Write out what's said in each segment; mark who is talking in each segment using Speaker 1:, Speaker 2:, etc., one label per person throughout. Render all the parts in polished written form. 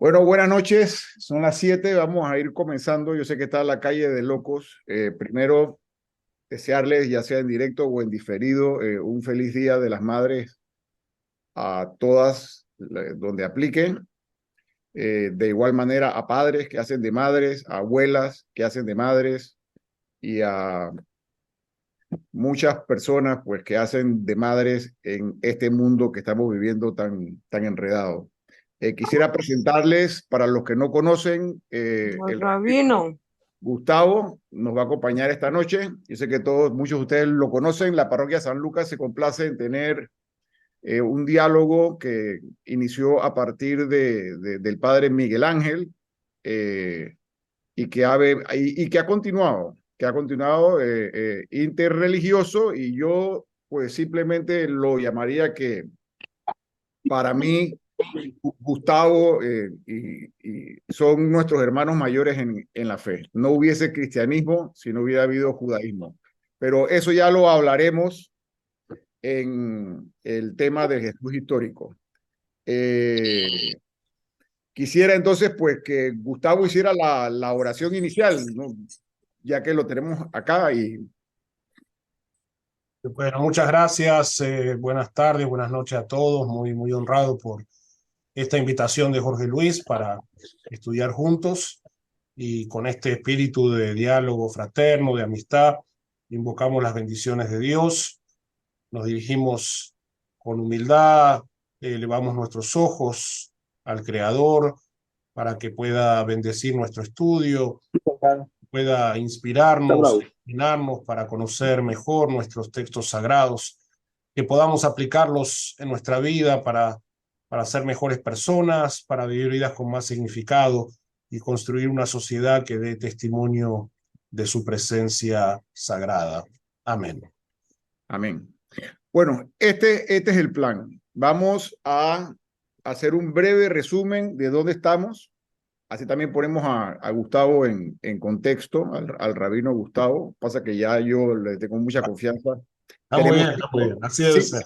Speaker 1: Bueno, buenas noches. Son las 7. Vamos a ir comenzando. Yo sé que está la calle de locos. Primero, desearles, ya sea en directo o en diferido, un feliz Día de las Madres a todas donde apliquen. De igual manera a padres que hacen de madres, a abuelas que hacen de madres y a muchas personas pues que hacen de madres en este mundo que estamos viviendo tan enredado. Quisiera presentarles, para los que no conocen,
Speaker 2: El rabino.
Speaker 1: Gustavo nos va a acompañar esta noche. Yo sé que muchos de ustedes lo conocen. La parroquia San Lucas se complace en tener un diálogo que inició a partir del padre Miguel Ángel y que ha continuado interreligioso, y yo pues simplemente lo llamaría que para mí Gustavo y son nuestros hermanos mayores en la fe. No hubiese cristianismo si no hubiera habido judaísmo. Pero eso ya lo hablaremos en el tema del Jesús histórico. Quisiera entonces pues que Gustavo hiciera la oración inicial, ¿no? Ya que lo tenemos acá.
Speaker 3: Bueno, muchas gracias. Buenas tardes, buenas noches a todos. Muy honrado por esta invitación de Jorge Luis para estudiar juntos y con este espíritu de diálogo fraterno, de amistad, invocamos las bendiciones de Dios, nos dirigimos con humildad, elevamos nuestros ojos al Creador para que pueda bendecir nuestro estudio, pueda inspirarnos, iluminarnos para conocer mejor nuestros textos sagrados, que podamos aplicarlos en nuestra vida para ser mejores personas, para vivir vidas con más significado y construir una sociedad que dé testimonio de su presencia sagrada. Amén.
Speaker 1: Amén. Bueno, este es el plan. Vamos a hacer un breve resumen de dónde estamos. Así también ponemos a Gustavo en contexto, al rabino Gustavo. Pasa que ya yo le tengo mucha confianza.
Speaker 3: Está muy
Speaker 1: Tenemos
Speaker 3: bien, está muy bien. Así debe ser.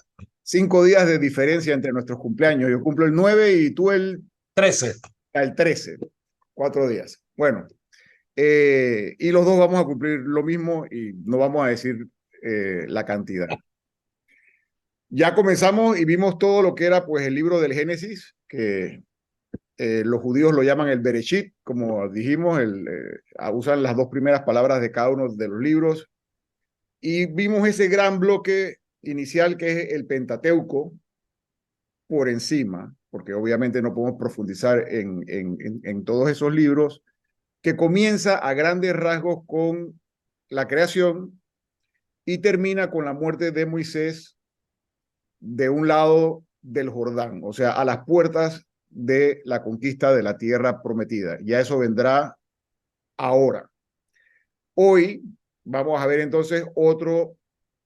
Speaker 1: 5 días de diferencia entre nuestros cumpleaños. Yo cumplo el 9 y tú el
Speaker 3: 13.
Speaker 1: 13. 4 días. Bueno, y los dos vamos a cumplir lo mismo y no vamos a decir la cantidad. Ya comenzamos y vimos todo lo que era pues el libro del Génesis, que los judíos lo llaman el Bereshit, como dijimos, usan las dos primeras palabras de cada uno de los libros. Y vimos ese gran bloque inicial que es el Pentateuco por encima, porque obviamente no podemos profundizar en todos esos libros, que comienza a grandes rasgos con la creación y termina con la muerte de Moisés de un lado del Jordán, o sea, a las puertas de la conquista de la tierra prometida. Ya eso vendrá ahora. Hoy vamos a ver entonces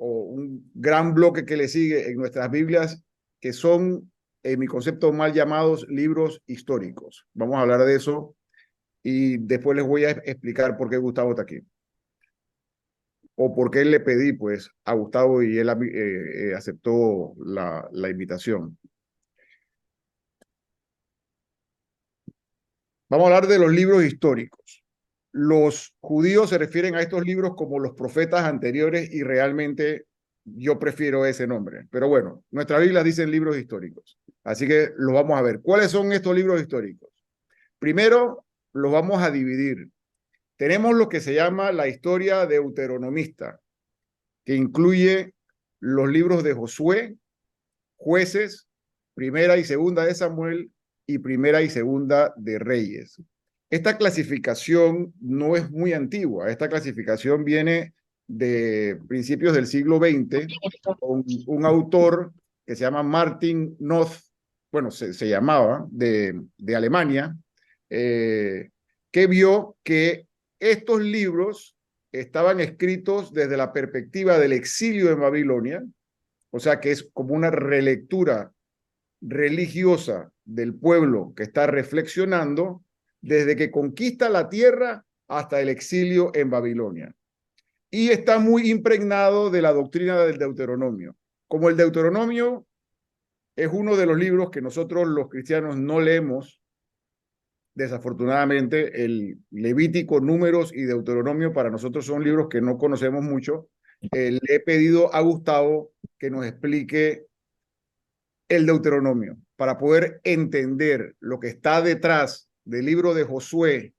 Speaker 1: un gran bloque que le sigue en nuestras Biblias, que son, en mi concepto, mal llamados libros históricos. Vamos a hablar de eso y después les voy a explicar por qué Gustavo está aquí. O por qué le pedí pues a Gustavo y él aceptó la invitación. Vamos a hablar de los libros históricos. Los judíos se refieren a estos libros como los profetas anteriores y realmente yo prefiero ese nombre. Pero bueno, nuestras Biblias dicen libros históricos. Así que los vamos a ver. ¿Cuáles son estos libros históricos? Primero, los vamos a dividir. Tenemos lo que se llama la historia deuteronomista, que incluye los libros de Josué, Jueces, Primera y Segunda de Samuel y Primera y Segunda de Reyes. Esta clasificación no es muy antigua. Esta clasificación viene de principios del siglo XX con un autor que se llama Martin Noth, bueno, se llamaba, de Alemania, que vio que estos libros estaban escritos desde la perspectiva del exilio en Babilonia, o sea que es como una relectura religiosa del pueblo que está reflexionando desde que conquista la tierra hasta el exilio en Babilonia. Y está muy impregnado de la doctrina del Deuteronomio. Como el Deuteronomio es uno de los libros que nosotros los cristianos no leemos, desafortunadamente, el Levítico, Números y Deuteronomio para nosotros son libros que no conocemos mucho. Le he pedido a Gustavo que nos explique el Deuteronomio para poder entender lo que está detrás del libro de Josué,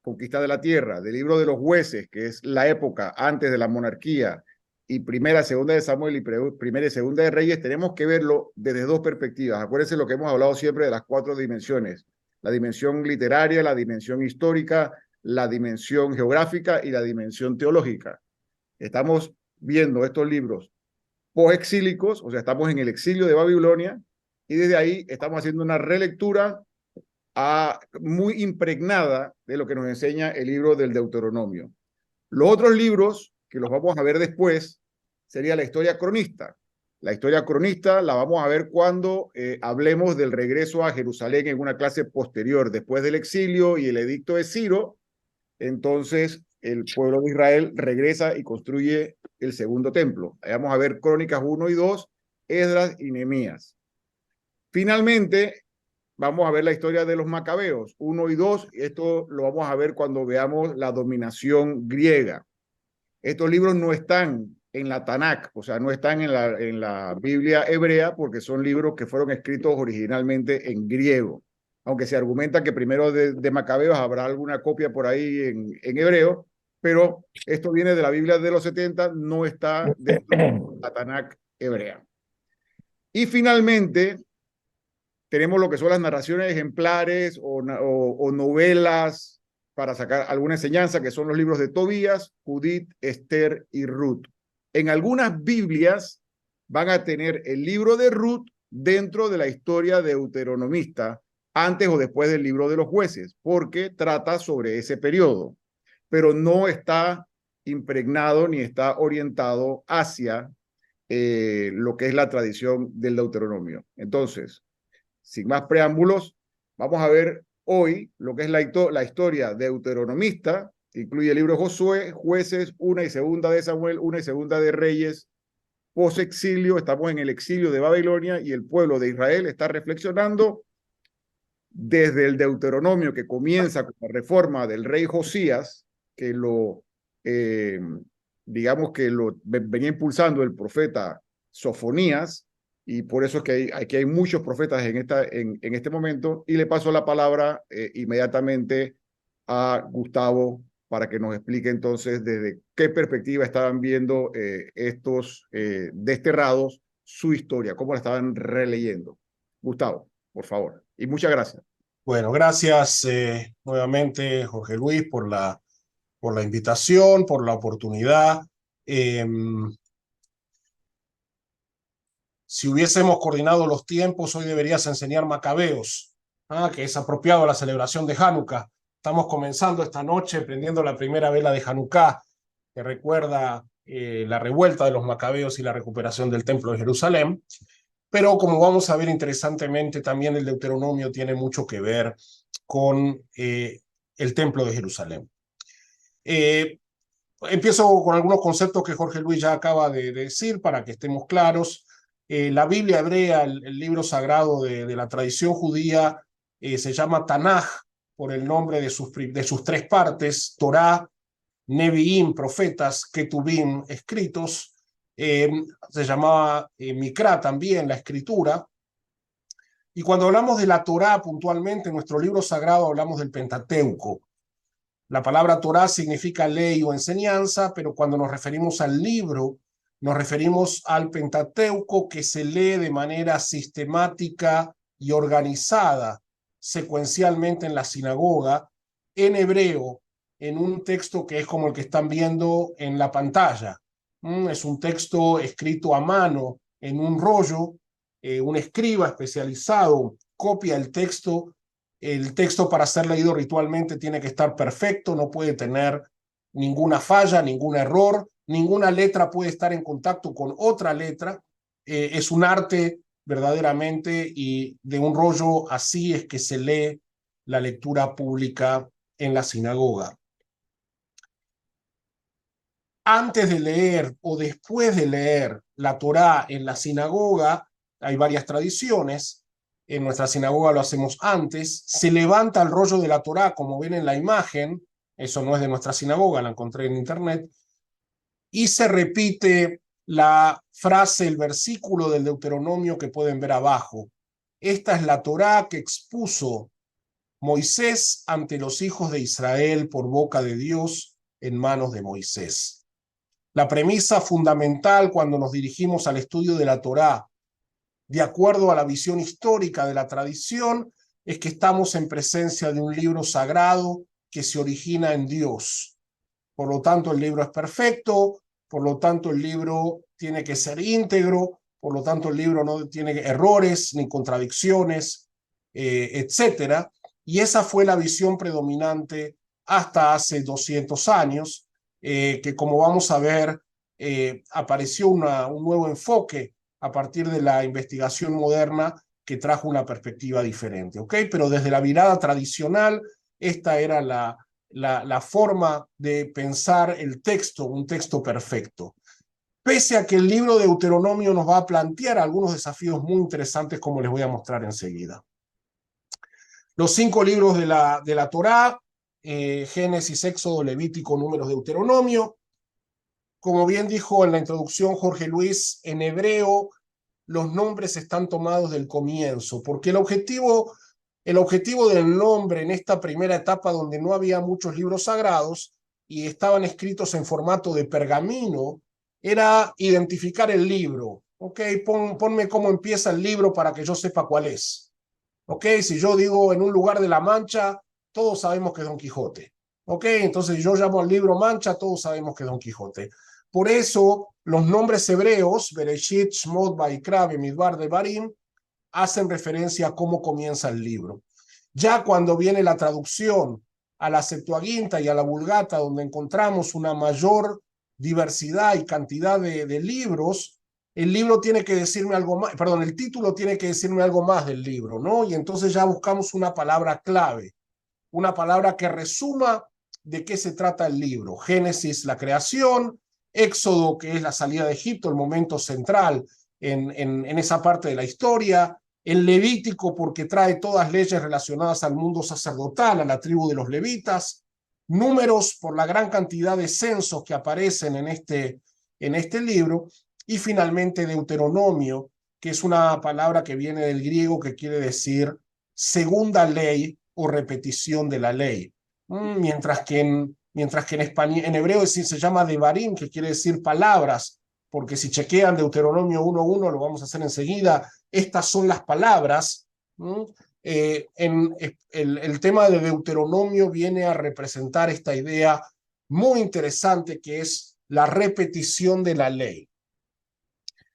Speaker 1: Conquista de la Tierra, del libro de los jueces, que es la época antes de la monarquía, y primera, segunda de Samuel y primera y segunda de Reyes. Tenemos que verlo desde dos perspectivas. Acuérdense lo que hemos hablado siempre de las cuatro dimensiones: la dimensión literaria, la dimensión histórica, la dimensión geográfica y la dimensión teológica. Estamos viendo estos libros post-exílicos, o sea, estamos en el exilio de Babilonia, y desde ahí estamos haciendo una relectura muy impregnada de lo que nos enseña el libro del Deuteronomio. Los otros libros, que los vamos a ver después, sería la historia cronista. La historia cronista la vamos a ver cuando hablemos del regreso a Jerusalén en una clase posterior, después del exilio y el edicto de Ciro. Entonces el pueblo de Israel regresa y construye el segundo templo. Ahí vamos a ver Crónicas 1 y 2, Esdras y Nehemías. Finalmente, vamos a ver la historia de los macabeos, 1 y 2. Esto lo vamos a ver cuando veamos la dominación griega. Estos libros no están en la Tanakh, o sea, no están en la Biblia hebrea, porque son libros que fueron escritos originalmente en griego. Aunque se argumenta que primero de Macabeos habrá alguna copia por ahí en hebreo, pero esto viene de la Biblia de los 70, no está dentro de la Tanakh hebrea. Y finalmente, tenemos lo que son las narraciones ejemplares o novelas para sacar alguna enseñanza, que son los libros de Tobías, Judith, Esther y Ruth. En algunas Biblias van a tener el libro de Ruth dentro de la historia deuteronomista, antes o después del libro de los jueces, porque trata sobre ese periodo, pero no está impregnado ni está orientado hacia lo que es la tradición del Deuteronomio. Entonces, sin más preámbulos, vamos a ver hoy lo que es la historia deuteronomista, que incluye el libro de Josué, Jueces, 1 y 2 de Samuel, 1 y 2 de Reyes. Post-exilio, estamos en el exilio de Babilonia y el pueblo de Israel está reflexionando desde el Deuteronomio, que comienza con la reforma del rey Josías, que digamos que lo venía impulsando el profeta Sofonías, y por eso es que aquí hay muchos profetas en este momento. Y le paso la palabra inmediatamente a Gustavo para que nos explique entonces desde qué perspectiva estaban viendo estos desterrados su historia, cómo la estaban releyendo. Gustavo, por favor. Y muchas gracias.
Speaker 3: Bueno, gracias nuevamente, Jorge Luis, por la invitación, por la oportunidad. Si hubiésemos coordinado los tiempos, hoy deberías enseñar Macabeos, que es apropiado a la celebración de Hanukkah. Estamos comenzando esta noche prendiendo la primera vela de Hanukkah, que recuerda la revuelta de los Macabeos y la recuperación del Templo de Jerusalén. Pero como vamos a ver interesantemente, también el Deuteronomio tiene mucho que ver con el Templo de Jerusalén. Empiezo con algunos conceptos que Jorge Luis ya acaba de decir para que estemos claros. La Biblia hebrea, el libro sagrado de la tradición judía, se llama Tanaj por el nombre de sus tres partes: Torá, Nevi'im, profetas, Ketubim, escritos. Se llamaba Mikra también, la escritura. Y cuando hablamos de la Torá puntualmente, en nuestro libro sagrado hablamos del Pentateuco. La palabra Torá significa ley o enseñanza, pero cuando nos referimos al libro, nos referimos al Pentateuco, que se lee de manera sistemática y organizada, secuencialmente en la sinagoga, en hebreo, en un texto que es como el que están viendo en la pantalla. Es un texto escrito a mano en un rollo. Un escriba especializado copia el texto. El texto, para ser leído ritualmente, tiene que estar perfecto, no puede tener ninguna falla, ningún error, ninguna letra puede estar en contacto con otra letra. Es un arte verdaderamente, y de un rollo así es que se lee la lectura pública en la sinagoga. Antes de leer o después de leer la Torá en la sinagoga, hay varias tradiciones. en nuestra sinagoga lo hacemos antes, se levanta el rollo de la Torá, como ven en la imagen, eso no es de nuestra sinagoga, la encontré en internet, y se repite la frase, el versículo del Deuteronomio que pueden ver abajo. Esta es la Torá que expuso Moisés ante los hijos de Israel por boca de Dios en manos de Moisés. La premisa fundamental cuando nos dirigimos al estudio de la Torá, de acuerdo a la visión histórica de la tradición, es que estamos en presencia de un libro sagrado que se origina en Dios. Por lo tanto, el libro es perfecto, por lo tanto, el libro tiene que ser íntegro, por lo tanto, el libro no tiene errores ni contradicciones, etc. Y esa fue la visión predominante hasta hace 200 años, que como vamos a ver, apareció un nuevo enfoque a partir de la investigación moderna que trajo una perspectiva diferente, ¿ok? Pero desde la mirada tradicional, esta era la forma de pensar el texto, un texto perfecto. Pese a que el libro de Deuteronomio nos va a plantear algunos desafíos muy interesantes, como les voy a mostrar enseguida. Los 5 libros de la Torá, Génesis, Éxodo, Levítico, Números, Deuteronomio. Como bien dijo en la introducción Jorge Luis, en hebreo los nombres están tomados del comienzo, porque el objetivo del nombre en esta primera etapa donde no había muchos libros sagrados y estaban escritos en formato de pergamino, era identificar el libro. Ok, ponme cómo empieza el libro para que yo sepa cuál es. Ok, si yo digo en un lugar de la Mancha, todos sabemos que es Don Quijote. Ok, entonces yo llamo al libro Mancha, todos sabemos que es Don Quijote. Por eso los nombres hebreos, Bereshit, Shmot, Vaikra, Bemidbar, Devarim, hacen referencia a cómo comienza el libro. Ya cuando viene la traducción a la Septuaginta y a la Vulgata, donde encontramos una mayor diversidad y cantidad de libros, el libro tiene que decirme algo más, perdón, el título tiene que decirme algo más del libro, ¿no? Y entonces ya buscamos una palabra clave, una palabra que resuma de qué se trata el libro. Génesis, la creación; Éxodo, que es la salida de Egipto, el momento central en esa parte de la historia; el Levítico, porque trae todas leyes relacionadas al mundo sacerdotal, a la tribu de los levitas; Números, por la gran cantidad de censos que aparecen en este libro; y finalmente Deuteronomio, que es una palabra que viene del griego que quiere decir segunda ley o repetición de la ley. Mientras que en español, en hebreo se llama devarim, que quiere decir palabras, porque si chequean Deuteronomio 1.1, lo vamos a hacer enseguida, estas son las palabras. El tema de Deuteronomio viene a representar esta idea muy interesante que es la repetición de la ley.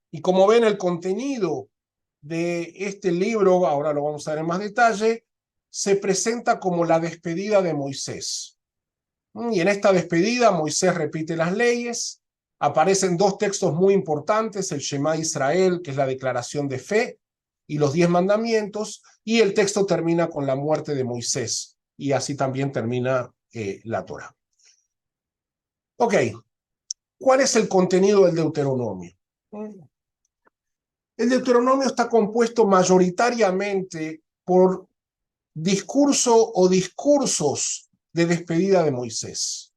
Speaker 3: Y como ven, el contenido de este libro, ahora lo vamos a ver en más detalle, se presenta como la despedida de Moisés. Y en esta despedida Moisés repite las leyes, aparecen 2 textos muy importantes, el Shema Israel, que es la declaración de fe, y los 10 mandamientos, y el texto termina con la muerte de Moisés, y así también termina la Torá. Ok, ¿cuál es el contenido del Deuteronomio? El Deuteronomio está compuesto mayoritariamente por discurso o discursos de despedida de Moisés.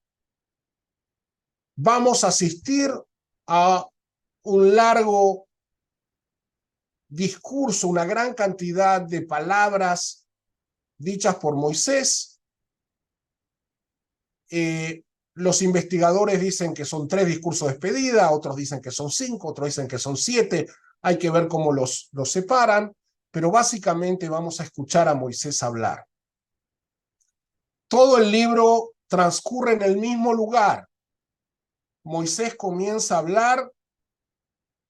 Speaker 3: Vamos a asistir a un largo discurso, una gran cantidad de palabras dichas por Moisés. Los investigadores dicen que son 3 discursos de despedida, otros dicen que son 5, otros dicen que son 7. Hay que ver cómo los separan, pero básicamente vamos a escuchar a Moisés hablar. Todo el libro transcurre en el mismo lugar. Moisés comienza a hablar.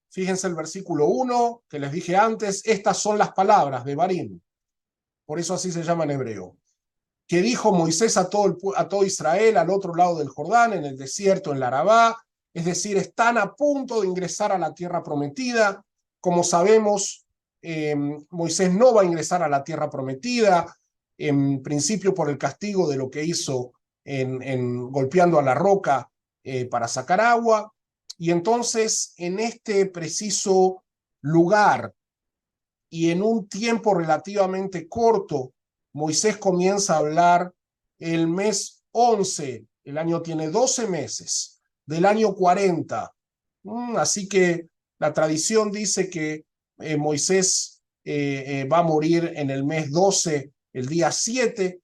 Speaker 3: Fíjense el versículo 1 que les dije antes. Estas son las palabras de Barim. Por eso así se llama en hebreo. Que dijo Moisés a todo Israel al otro lado del Jordán, en el desierto, en la Arabá. Es decir, están a punto de ingresar a la tierra prometida. Como sabemos, Moisés no va a ingresar a la tierra prometida, en principio por el castigo de lo que hizo golpeando a la roca para sacar agua. Y entonces, en este preciso lugar y en un tiempo relativamente corto, Moisés comienza a hablar el mes 11, el año tiene 12 meses, del año 40. Así que la tradición dice que Moisés va a morir en el mes 12, el día 7.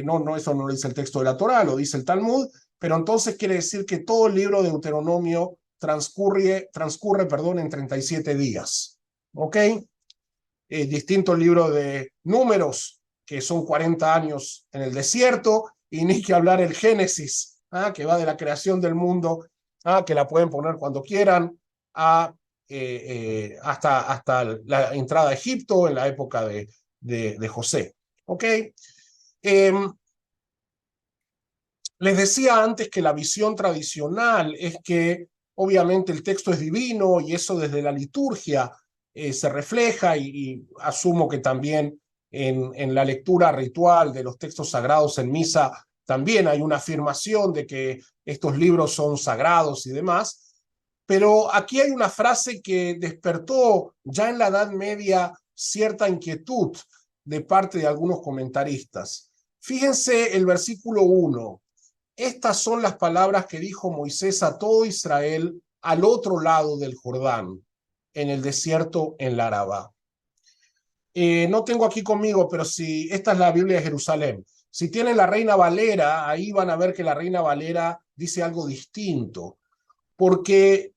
Speaker 3: No, eso no lo dice el texto de la Torá, lo dice el Talmud, pero entonces quiere decir que todo el libro de Deuteronomio transcurre en 37 días. ¿Ok? Distinto el libro de Números, que son 40 años en el desierto, y ni que hablar el Génesis, que va de la creación del mundo, que la pueden poner cuando quieran, hasta la entrada a Egipto en la época de José. ¿Ok? Les decía antes que la visión tradicional es que obviamente el texto es divino y eso desde la liturgia se refleja y asumo que también en la lectura ritual de los textos sagrados en misa también hay una afirmación de que estos libros son sagrados y demás, pero aquí hay una frase que despertó ya en la Edad Media cierta inquietud de parte de algunos comentaristas. Fíjense el versículo 1. Estas son las palabras que dijo Moisés a todo Israel al otro lado del Jordán, en el desierto en la Arabá. No tengo aquí conmigo, pero si esta es la Biblia de Jerusalén. Si tienen la Reina Valera, ahí van a ver que la Reina Valera dice algo distinto, porque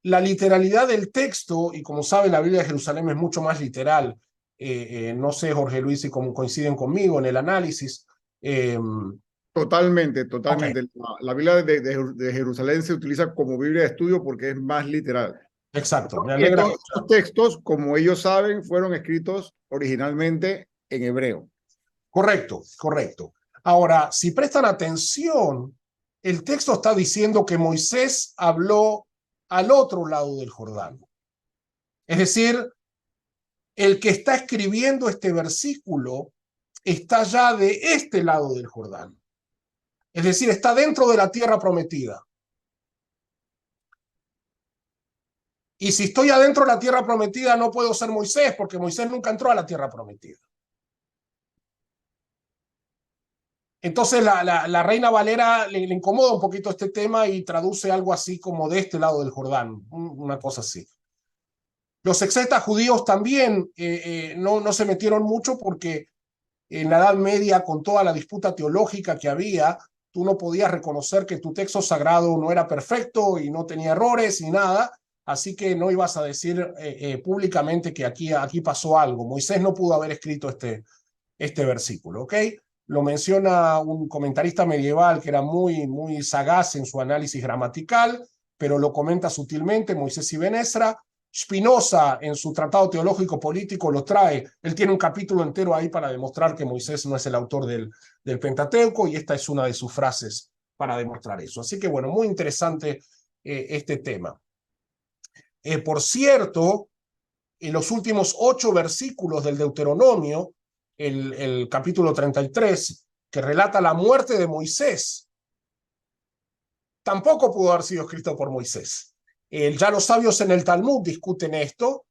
Speaker 3: la literalidad del texto, y como saben, la Biblia de Jerusalén es mucho más literal. No sé, Jorge Luis, si coinciden conmigo en el análisis.
Speaker 1: Totalmente,
Speaker 3: Okay.
Speaker 1: totalmente. La Biblia de Jerusalén se utiliza como Biblia de estudio porque es más literal.
Speaker 3: Exacto, me
Speaker 1: Y
Speaker 3: alegra.
Speaker 1: estos textos, como ellos saben, fueron escritos originalmente en hebreo.
Speaker 3: Correcto, correcto. Ahora, si prestan atención, el texto está diciendo que Moisés habló al otro lado del Jordán. Es decir, el que está escribiendo este versículo está ya de este lado del Jordán. Es decir, está dentro de la tierra prometida. Y si estoy adentro de la tierra prometida, no puedo ser Moisés, porque Moisés nunca entró a la tierra prometida. Entonces la Reina Valera le incomoda un poquito este tema y traduce algo así como de este lado del Jordán, una cosa así. Los exegetas judíos también no se metieron mucho porque en la Edad Media, con toda la disputa teológica que había, tú no podías reconocer que tu texto sagrado no era perfecto y no tenía errores ni nada, así que no ibas a decir públicamente que aquí pasó algo. Moisés no pudo haber escrito este versículo, ¿ok? Lo menciona un comentarista medieval que era muy sagaz en su análisis gramatical, pero lo comenta sutilmente, Moisés Ibn Ezra. Spinoza, en su tratado teológico político, lo trae. Él tiene un capítulo entero ahí para demostrar que Moisés no es el autor del Pentateuco, y esta es una de sus frases para demostrar eso. Así que, bueno, muy interesante este tema. Por cierto, en los últimos 8 versículos del Deuteronomio, el capítulo 33, que relata la muerte de Moisés, tampoco pudo haber sido escrito por Moisés. Ya los sabios en el Talmud discuten esto.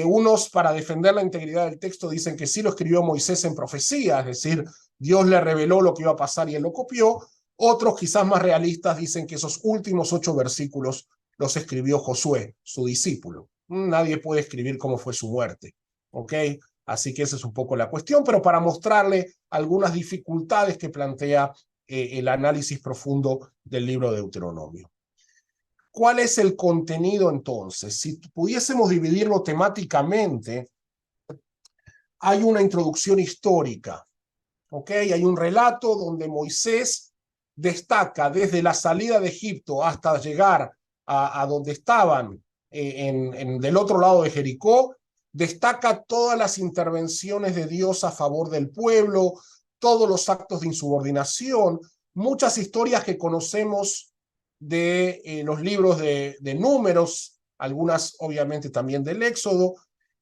Speaker 3: Unos, para defender la integridad del texto, dicen que sí lo escribió Moisés en profecía, es decir, Dios le reveló lo que iba a pasar y él lo copió. Otros, quizás más realistas, dicen que esos últimos 8 versículos los escribió Josué, su discípulo. Nadie puede escribir cómo fue su muerte, ¿ok? Así que esa es un poco la cuestión, pero para mostrarle algunas dificultades que plantea el análisis profundo del libro de Deuteronomio. ¿Cuál es el contenido entonces? Si pudiésemos dividirlo temáticamente, hay una introducción histórica, ¿ok? Hay un relato donde Moisés destaca desde la salida de Egipto hasta llegar a donde estaban del otro lado de Jericó, destaca todas las intervenciones de Dios a favor del pueblo, todos los actos de insubordinación, muchas historias que conocemos de los libros de Números, algunas obviamente también del Éxodo,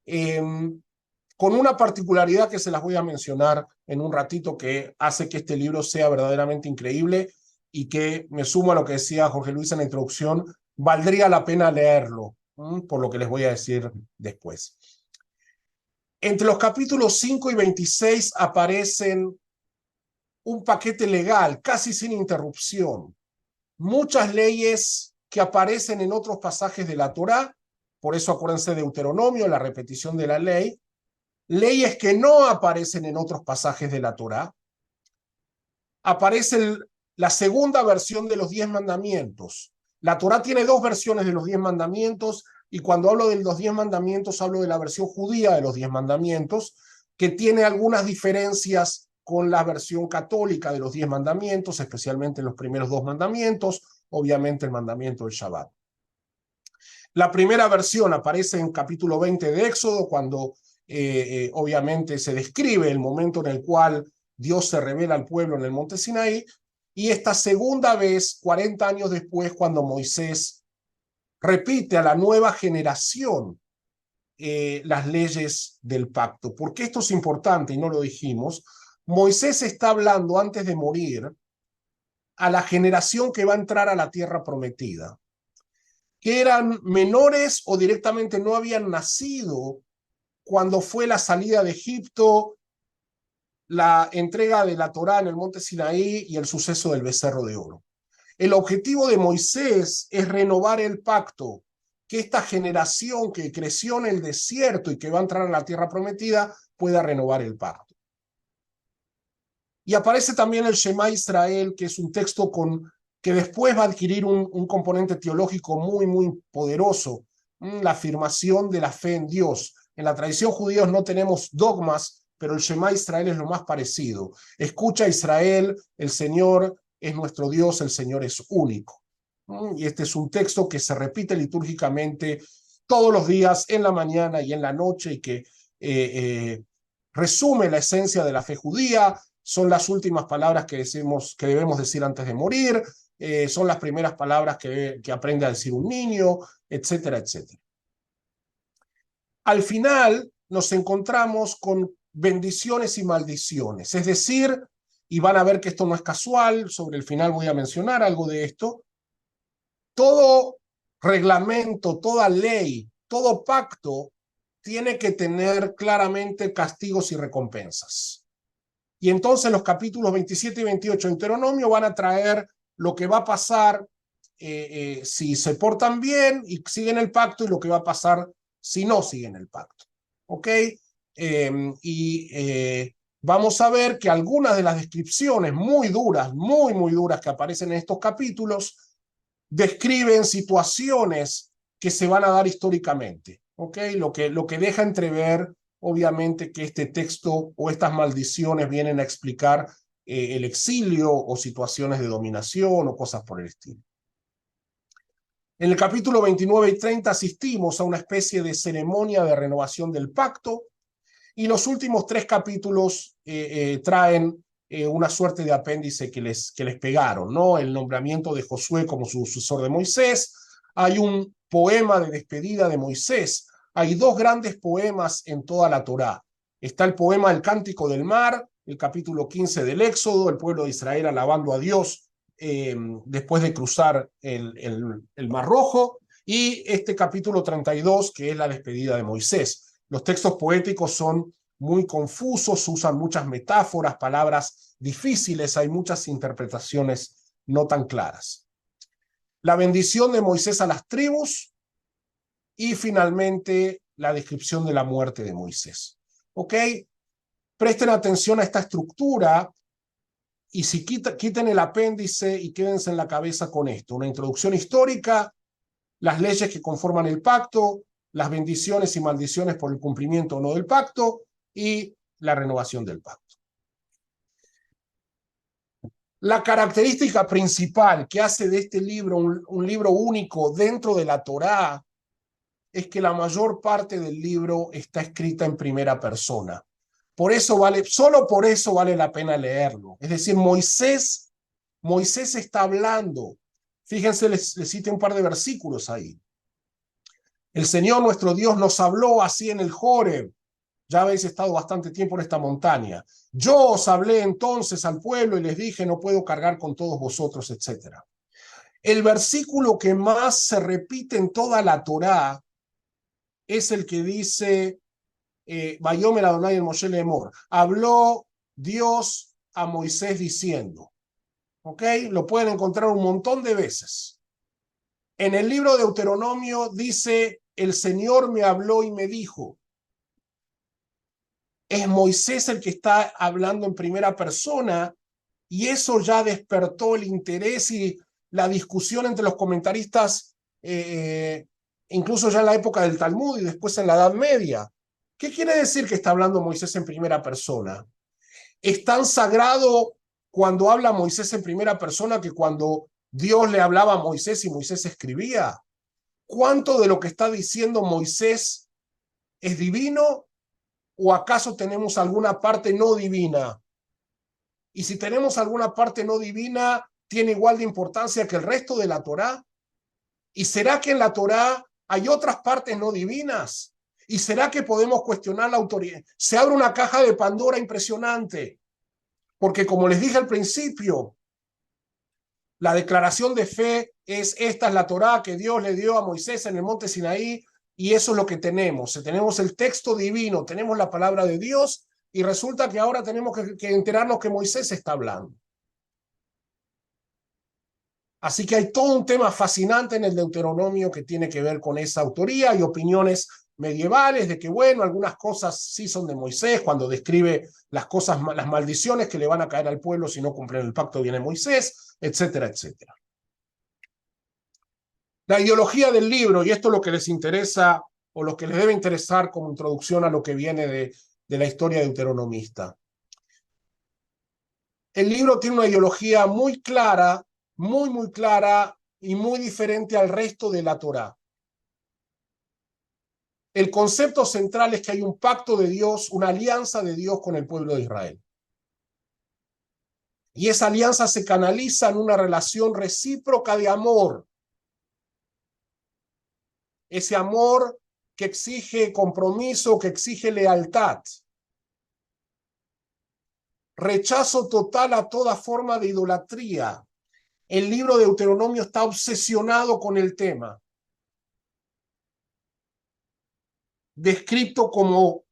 Speaker 3: con una particularidad que se las voy a mencionar en un ratito, que hace que este libro sea verdaderamente increíble y que me sumo a lo que decía Jorge Luis en la introducción, valdría la pena leerlo, por lo que les voy a decir después. Entre los capítulos 5 y 26 aparecen un paquete legal casi sin interrupción. Muchas leyes que aparecen en otros pasajes de la Torá, por eso acuérdense de Deuteronomio, la repetición de la ley, leyes que no aparecen en otros pasajes de la Torá. Aparece la segunda versión de los 10 mandamientos. La Torá tiene dos versiones de los 10 mandamientos, y cuando hablo de los 10 mandamientos hablo de la versión judía de los 10 mandamientos, que tiene algunas diferencias con la versión católica de los 10 mandamientos, especialmente en los primeros 2 mandamientos, obviamente el mandamiento del Shabbat. La primera versión aparece en capítulo 20 de Éxodo, cuando obviamente se describe el momento en el cual Dios se revela al pueblo en el monte Sinaí, y esta segunda vez, 40 años después, cuando Moisés repite a la nueva generación las leyes del pacto. Porque esto es importante y no lo dijimos. Moisés está hablando antes de morir a la generación que va a entrar a la tierra prometida, que eran menores o directamente no habían nacido cuando fue la salida de Egipto, la entrega de la Torá en el monte Sinaí y el suceso del becerro de oro. El objetivo de Moisés es renovar el pacto, que esta generación que creció en el desierto y que va a entrar a la tierra prometida pueda renovar el pacto. Y aparece también el Shema Israel, que es un texto que después va a adquirir un componente teológico muy, muy poderoso, la afirmación de la fe en Dios. En la tradición judía no tenemos dogmas, pero el Shema Israel es lo más parecido. Escucha Israel, el Señor es nuestro Dios, el Señor es único. Y este es un texto que se repite litúrgicamente todos los días, en la mañana y en la noche, y que resume la esencia de la fe judía. Son las últimas palabras que debemos decir antes de morir, son las primeras palabras que aprende a decir un niño, etcétera, etcétera. Al final nos encontramos con bendiciones y maldiciones, es decir, y van a ver que esto no es casual, sobre el final voy a mencionar algo de esto, todo reglamento, toda ley, todo pacto tiene que tener claramente castigos y recompensas. Y entonces los capítulos 27 y 28 de Deuteronomio van a traer lo que va a pasar si se portan bien y siguen el pacto, y lo que va a pasar si no siguen el pacto. ¿Ok? Vamos a ver que algunas de las descripciones muy duras que aparecen en estos capítulos describen situaciones que se van a dar históricamente. ¿Ok? Lo que deja entrever, obviamente, que este texto o estas maldiciones vienen a explicar el exilio o situaciones de dominación o cosas por el estilo. En el capítulo 29 y 30 asistimos a una especie de ceremonia de renovación del pacto, y los últimos 3 capítulos traen una suerte de apéndice que les pegaron, ¿no? El nombramiento de Josué como sucesor de Moisés. Hay un poema de despedida de Moisés. Hay 2 grandes poemas en toda la Torá. Está el poema del Cántico del Mar, el capítulo 15 del Éxodo, el pueblo de Israel alabando a Dios después de cruzar el Mar Rojo, y este capítulo 32, que es la despedida de Moisés. Los textos poéticos son muy confusos, usan muchas metáforas, palabras difíciles, hay muchas interpretaciones no tan claras. La bendición de Moisés a las tribus, y finalmente la descripción de la muerte de Moisés. ¿Ok? Presten atención a esta estructura, y si quiten el apéndice y quédense en la cabeza con esto: una introducción histórica, las leyes que conforman el pacto, las bendiciones y maldiciones por el cumplimiento o no del pacto, y la renovación del pacto. La característica principal que hace de este libro un libro único dentro de la Torá es que la mayor parte del libro está escrita en primera persona. Solo por eso vale la pena leerlo. Es decir, Moisés está hablando. Fíjense, les cito un par de versículos ahí. El Señor nuestro Dios nos habló así en el Joreb. Ya habéis estado bastante tiempo en esta montaña. Yo os hablé entonces al pueblo y les dije: no puedo cargar con todos vosotros, etc. El versículo que más se repite en toda la Torá es el que dice: Vayomer Adonai el Moshe Lemor. Habló Dios a Moisés diciendo. ¿Ok? Lo pueden encontrar un montón de veces. En el libro de Deuteronomio dice, el Señor me habló y me dijo. Es Moisés el que está hablando en primera persona y eso ya despertó el interés y la discusión entre los comentaristas, incluso ya en la época del Talmud y después en la Edad Media. ¿Qué quiere decir que está hablando Moisés en primera persona? Es tan sagrado cuando habla Moisés en primera persona que cuando Dios le hablaba a Moisés y Moisés escribía. ¿Cuánto de lo que está diciendo Moisés es divino o acaso tenemos alguna parte no divina? Y si tenemos alguna parte no divina, ¿tiene igual de importancia que el resto de la Torá? ¿Y será que en la Torá hay otras partes no divinas? ¿Y será que podemos cuestionar la autoridad? Se abre una caja de Pandora impresionante, porque como les dije al principio, la declaración de fe es esta es la Torá que Dios le dio a Moisés en el monte Sinaí, y eso es lo que tenemos. Tenemos el texto divino, tenemos la palabra de Dios, y resulta que ahora tenemos que enterarnos que Moisés está hablando. Así que hay todo un tema fascinante en el Deuteronomio que tiene que ver con esa autoría y opiniones medievales de que, bueno, algunas cosas sí son de Moisés, cuando describe las cosas, las maldiciones que le van a caer al pueblo si no cumplen el pacto, viene Moisés, etcétera, etcétera. La ideología del libro, y esto es lo que les interesa o lo que les debe interesar como introducción a lo que viene de la historia deuteronomista. El libro tiene una ideología muy clara, muy clara y muy diferente al resto de la Torá. El concepto central es que hay un pacto de Dios, una alianza de Dios con el pueblo de Israel. Y esa alianza se canaliza en una relación recíproca de amor. Ese amor que exige compromiso, que exige lealtad. Rechazo total a toda forma de idolatría. El libro de Deuteronomio está obsesionado con el tema. Descrito como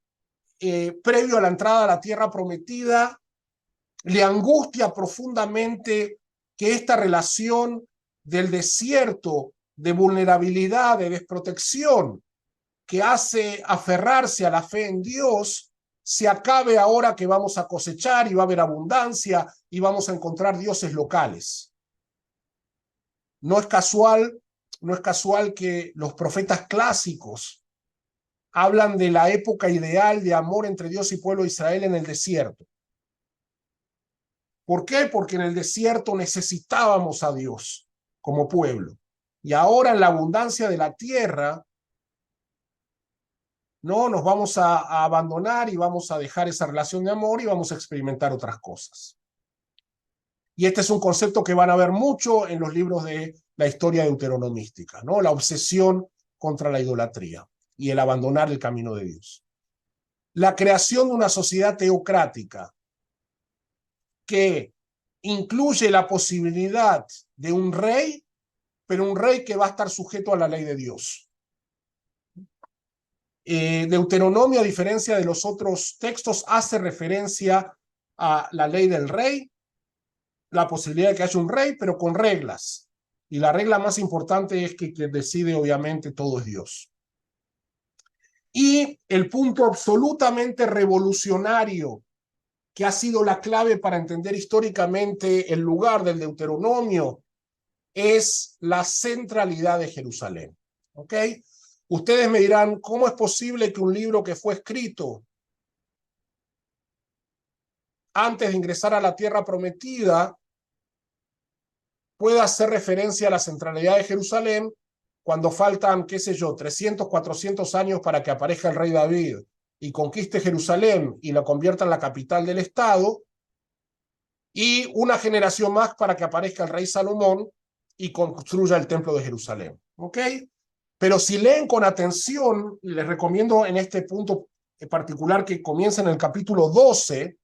Speaker 3: previo a la entrada a la tierra prometida, le angustia profundamente que esta relación del desierto, de vulnerabilidad, de desprotección, que hace aferrarse a la fe en Dios, se acabe ahora que vamos a cosechar y va a haber abundancia y vamos a encontrar dioses locales. No es casual que los profetas clásicos hablan de la época ideal de amor entre Dios y pueblo de Israel en el desierto. ¿Por qué? Porque en el desierto necesitábamos a Dios como pueblo. Y ahora en la abundancia de la tierra, no nos vamos a abandonar y vamos a dejar esa relación de amor y vamos a experimentar otras cosas. Y este es un concepto que van a ver mucho en los libros de la historia deuteronomística, ¿no? La obsesión contra la idolatría y el abandonar el camino de Dios. La creación de una sociedad teocrática que incluye la posibilidad de un rey, pero un rey que va a estar sujeto a la ley de Dios. Deuteronomio, a diferencia de los otros textos, hace referencia a la ley del rey, la posibilidad de que haya un rey, pero con reglas. Y la regla más importante es que quien decide, obviamente, todo es Dios. Y el punto absolutamente revolucionario que ha sido la clave para entender históricamente el lugar del Deuteronomio es la centralidad de Jerusalén. ¿Ok? Ustedes me dirán, ¿cómo es posible que un libro que fue escrito antes de ingresar a la tierra prometida pueda hacer referencia a la centralidad de Jerusalén cuando faltan, qué sé yo, 300, 400 años para que aparezca el rey David y conquiste Jerusalén y la convierta en la capital del Estado, y una generación más para que aparezca el rey Salomón y construya el templo de Jerusalén? ¿Ok? Pero si leen con atención, les recomiendo en este punto en particular que comiencen en el capítulo 12,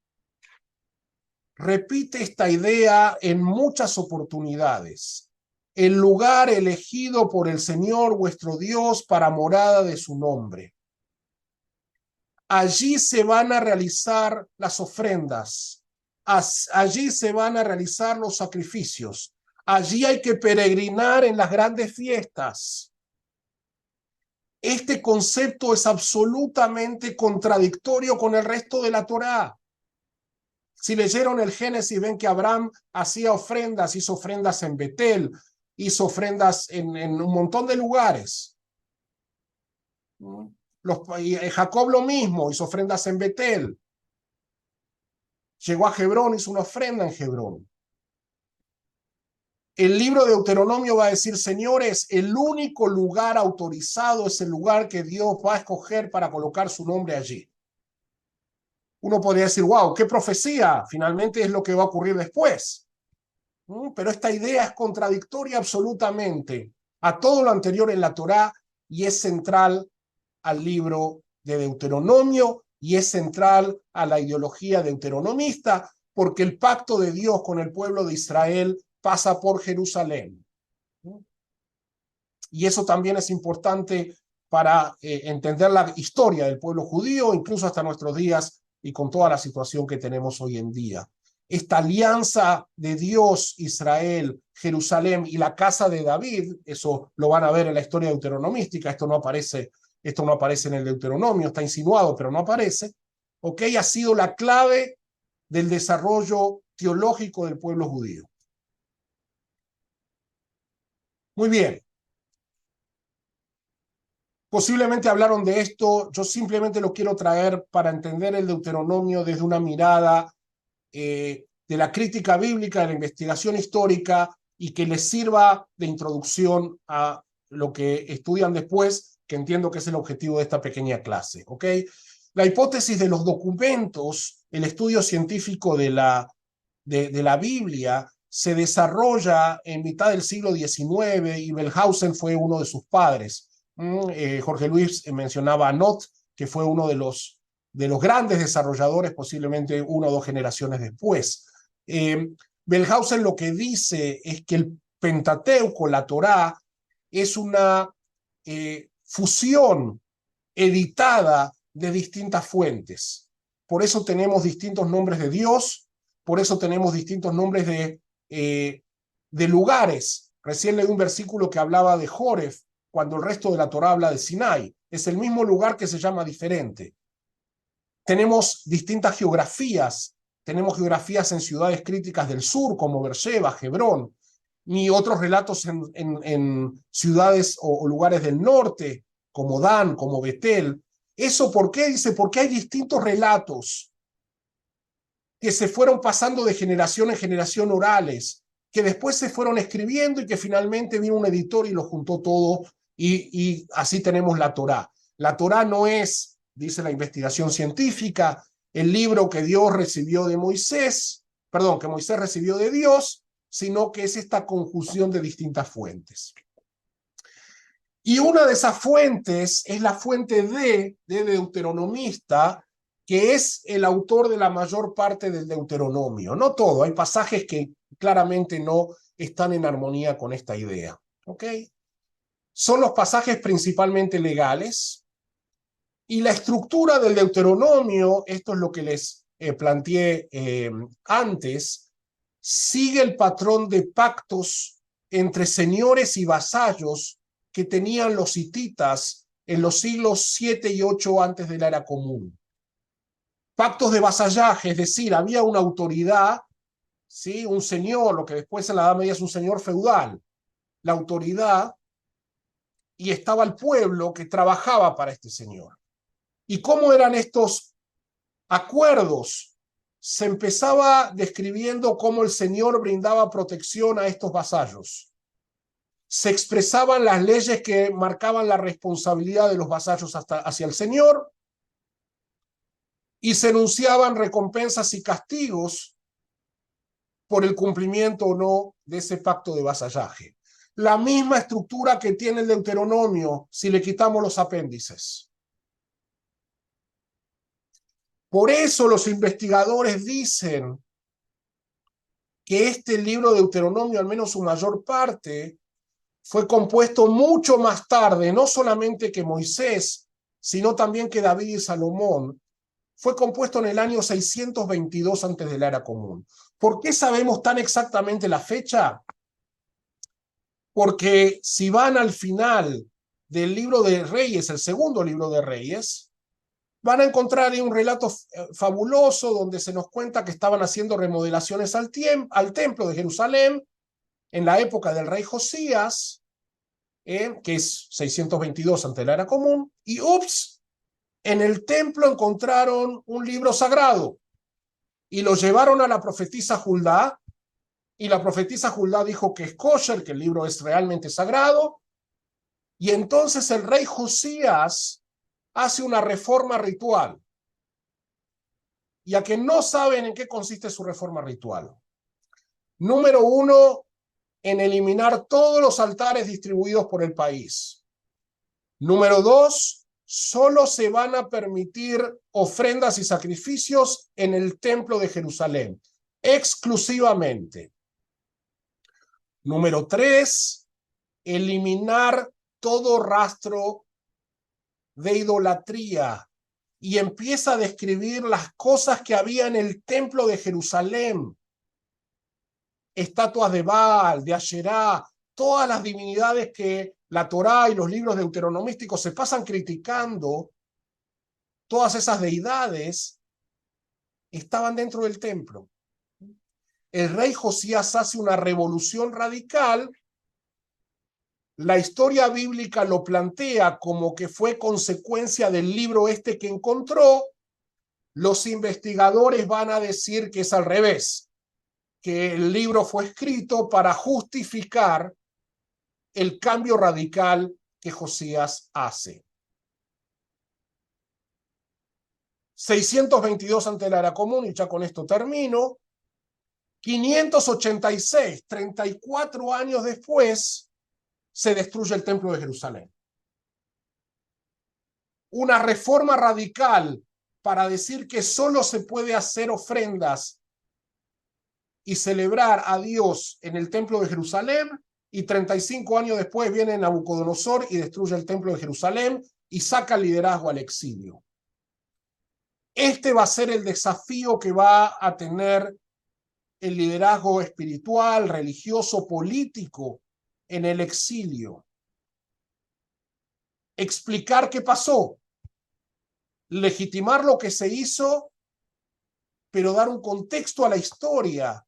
Speaker 3: repite esta idea en muchas oportunidades. El lugar elegido por el Señor vuestro Dios para morada de su nombre. allí se van a realizar las ofrendas, allí se van a realizar los sacrificios, allí hay que peregrinar en las grandes fiestas. Este concepto es absolutamente contradictorio con el resto de la Torá. Si leyeron el Génesis, ven que Abraham hacía ofrendas, hizo ofrendas en Betel, hizo ofrendas en un montón de lugares. Jacob lo mismo, hizo ofrendas en Betel. Llegó a Hebrón, hizo una ofrenda en Hebrón. El libro de Deuteronomio va a decir, señores, el único lugar autorizado es el lugar que Dios va a escoger para colocar su nombre allí. Uno podría decir, wow, qué profecía, finalmente es lo que va a ocurrir después. Pero esta idea es contradictoria absolutamente a todo lo anterior en la Torá y es central al libro de Deuteronomio y es central a la ideología deuteronomista, porque el pacto de Dios con el pueblo de Israel pasa por Jerusalén. Y eso también es importante para entender la historia del pueblo judío, incluso hasta nuestros días y con toda la situación que tenemos hoy en día. Esta alianza de Dios, Israel, Jerusalén y la casa de David, eso lo van a ver en la historia deuteronomística, esto no aparece en el Deuteronomio, está insinuado, pero no aparece, ¿ok? Ha sido la clave del desarrollo teológico del pueblo judío. Muy bien. Posiblemente hablaron de esto, yo simplemente lo quiero traer para entender el Deuteronomio desde una mirada de la crítica bíblica, de la investigación histórica y que les sirva de introducción a lo que estudian después, que entiendo que es el objetivo de esta pequeña clase, ¿ok? La hipótesis de los documentos, el estudio científico de la Biblia, se desarrolla en mitad del siglo XIX y Wellhausen fue uno de sus padres. Jorge Luis mencionaba a Nott, que fue uno de los grandes desarrolladores, posiblemente una o dos generaciones después. Wellhausen lo que dice es que el Pentateuco, la Torá, es una fusión editada de distintas fuentes. Por eso tenemos distintos nombres de Dios, por eso tenemos distintos nombres de lugares. Recién leí un versículo que hablaba de Joref, cuando el resto de la Torá habla de Sinai. Es el mismo lugar que se llama diferente. Tenemos distintas geografías. Tenemos geografías en ciudades críticas del sur, como Beersheba, Hebrón, y otros relatos en ciudades o lugares del norte, como Dan, como Betel. ¿Eso por qué? Dice, porque hay distintos relatos que se fueron pasando de generación en generación orales, que después se fueron escribiendo y que finalmente vino un editor y lo juntó todo y así tenemos la Torá. La Torá no es, dice la investigación científica, el libro que Dios recibió de Moisés, perdón, que Moisés recibió de Dios, sino que es esta conjunción de distintas fuentes. Y una de esas fuentes es la fuente de deuteronomista, que es el autor de la mayor parte del Deuteronomio. No todo, hay pasajes que claramente no están en armonía con esta idea. ¿Ok? Son los pasajes principalmente legales, y la estructura del Deuteronomio, esto es lo que les planteé antes, sigue el patrón de pactos entre señores y vasallos que tenían los hititas en los siglos 7 y 8 antes de la era común. Pactos de vasallaje, es decir, había una autoridad, ¿sí? Un señor, lo que después en la Edad Media es un señor feudal, la autoridad, y estaba el pueblo que trabajaba para este señor. ¿Y cómo eran estos acuerdos? Se empezaba describiendo cómo el señor brindaba protección a estos vasallos. Se expresaban las leyes que marcaban la responsabilidad de los vasallos hacia el señor, y se enunciaban recompensas y castigos por el cumplimiento o no de ese pacto de vasallaje. La misma estructura que tiene el Deuteronomio si le quitamos los apéndices. Por eso los investigadores dicen que este libro de Deuteronomio, al menos su mayor parte, fue compuesto mucho más tarde, no solamente que Moisés, sino también que David y Salomón, fue compuesto en el año 622 antes de la era común. ¿Por qué sabemos tan exactamente la fecha? Porque si van al final del libro de Reyes, el segundo libro de Reyes, van a encontrar ahí un relato fabuloso donde se nos cuenta que estaban haciendo remodelaciones al templo de Jerusalén en la época del rey Josías, que es 622 ante la era común, y ups, en el templo encontraron un libro sagrado y lo llevaron a la profetisa Huldá, y la profetisa Huldá dijo que es kosher, que el libro es realmente sagrado, y entonces el rey Josías hace una reforma ritual. Y a que no saben en qué consiste su reforma ritual. Número 1, en eliminar todos los altares distribuidos por el país. Número 2, solo se van a permitir ofrendas y sacrificios en el templo de Jerusalén, exclusivamente. Número 3, eliminar todo rastro de idolatría, y empieza a describir las cosas que había en el templo de Jerusalén. Estatuas de Baal, de Asherá, todas las divinidades que la Torá y los libros deuteronomísticos se pasan criticando, todas esas deidades estaban dentro del templo. El rey Josías hace una revolución radical. La historia bíblica lo plantea como que fue consecuencia del libro este que encontró. Los investigadores van a decir que es al revés, que el libro fue escrito para justificar el cambio radical que Josías hace. 622 ante la era común, y ya con esto termino. 586, 34 años después, se destruye el templo de Jerusalén. Una reforma radical para decir que solo se puede hacer ofrendas y celebrar a Dios en el templo de Jerusalén, y 35 años después viene Nabucodonosor y destruye el templo de Jerusalén y saca el liderazgo al exilio. Este va a ser el desafío que va a tener el liderazgo espiritual, religioso, político en el exilio. Explicar qué pasó, legitimar lo que se hizo, pero dar un contexto a la historia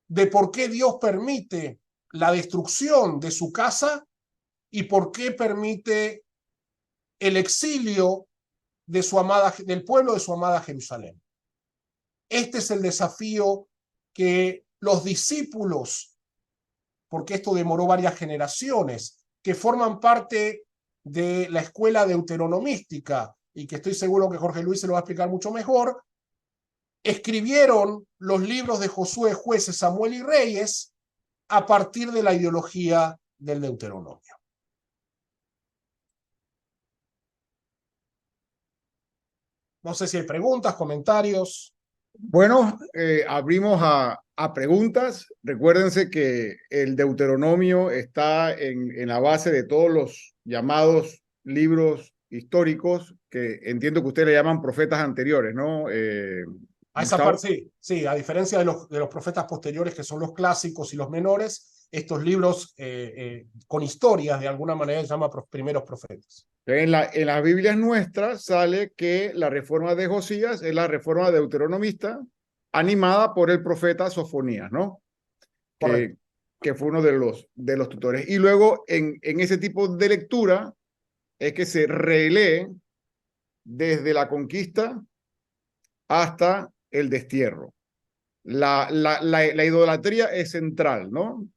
Speaker 3: de por qué Dios permite la destrucción de su casa y por qué permite el exilio de del pueblo de su amada Jerusalén. Este es el desafío que los discípulos, porque esto demoró varias generaciones, que forman parte de la escuela deuteronomística, y que estoy seguro que Jorge Luis se lo va a explicar mucho mejor, escribieron los libros de Josué, Jueces, Samuel y Reyes a partir de la ideología del Deuteronomio. No sé si hay preguntas, comentarios.
Speaker 1: Bueno, abrimos a preguntas. Recuérdense que el Deuteronomio está en la base de todos los llamados libros históricos, que entiendo que ustedes le llaman profetas anteriores, ¿no?
Speaker 3: A esa parte, sí, a diferencia de los profetas posteriores, que son los clásicos y los menores, estos libros con historias, de alguna manera, se llaman primeros profetas.
Speaker 1: En las Biblias nuestras sale que la reforma de Josías es la reforma deuteronomista animada por el profeta Sofonías, ¿no? Que fue uno de los tutores. Y luego en ese tipo de lectura es que se relee desde la conquista hasta el destierro. La idolatría es central, ¿no?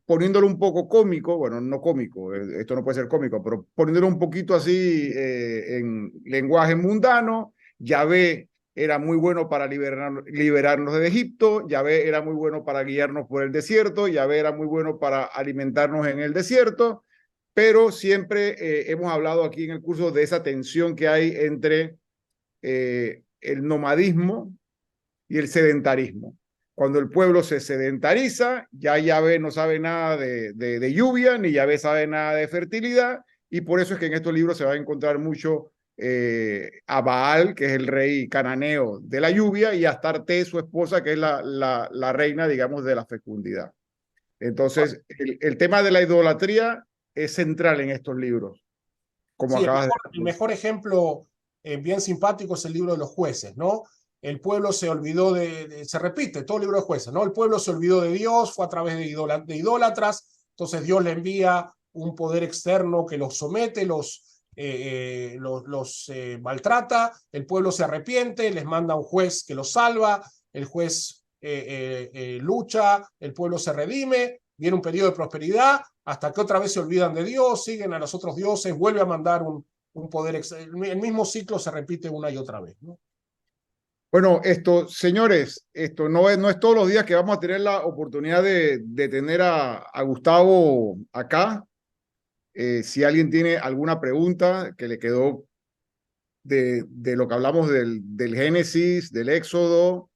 Speaker 1: Poniéndolo un poco cómico, bueno, no cómico, esto no puede ser cómico, pero poniéndolo un poquito así en lenguaje mundano, Yahvé era muy bueno para liberarnos de Egipto, Yahvé era muy bueno para guiarnos por el desierto, Yahvé era muy bueno para alimentarnos en el desierto, pero siempre hemos hablado aquí en el curso de esa tensión que hay entre el nomadismo y el sedentarismo. Cuando el pueblo se sedentariza, ya Yahvé no sabe nada de lluvia, ni Yahvé sabe nada de fertilidad, y por eso es que en estos libros se va a encontrar mucho a Baal, que es el rey cananeo de la lluvia, y a Astarte, su esposa, que es la reina, digamos, de la fecundidad. Entonces, el tema de la idolatría es central en estos libros, como
Speaker 3: Sí,
Speaker 1: acabas
Speaker 3: el mejor ejemplo bien simpático es el libro de los jueces, ¿no? El pueblo se olvidó se repite todo el libro de jueces, ¿no? El pueblo se olvidó de Dios, fue a través de idólatras, entonces Dios le envía un poder externo que los somete, los maltrata, el pueblo se arrepiente, les manda un juez que los salva, el juez lucha, el pueblo se redime, viene un periodo de prosperidad, hasta que otra vez se olvidan de Dios, siguen a los otros dioses, vuelve a mandar un poder, el mismo ciclo se repite una y otra vez, ¿no?
Speaker 1: Bueno, señores, esto no es todos los días que vamos a tener la oportunidad de tener a Gustavo acá. Si alguien tiene alguna pregunta que le quedó de lo que hablamos del Génesis, del Éxodo,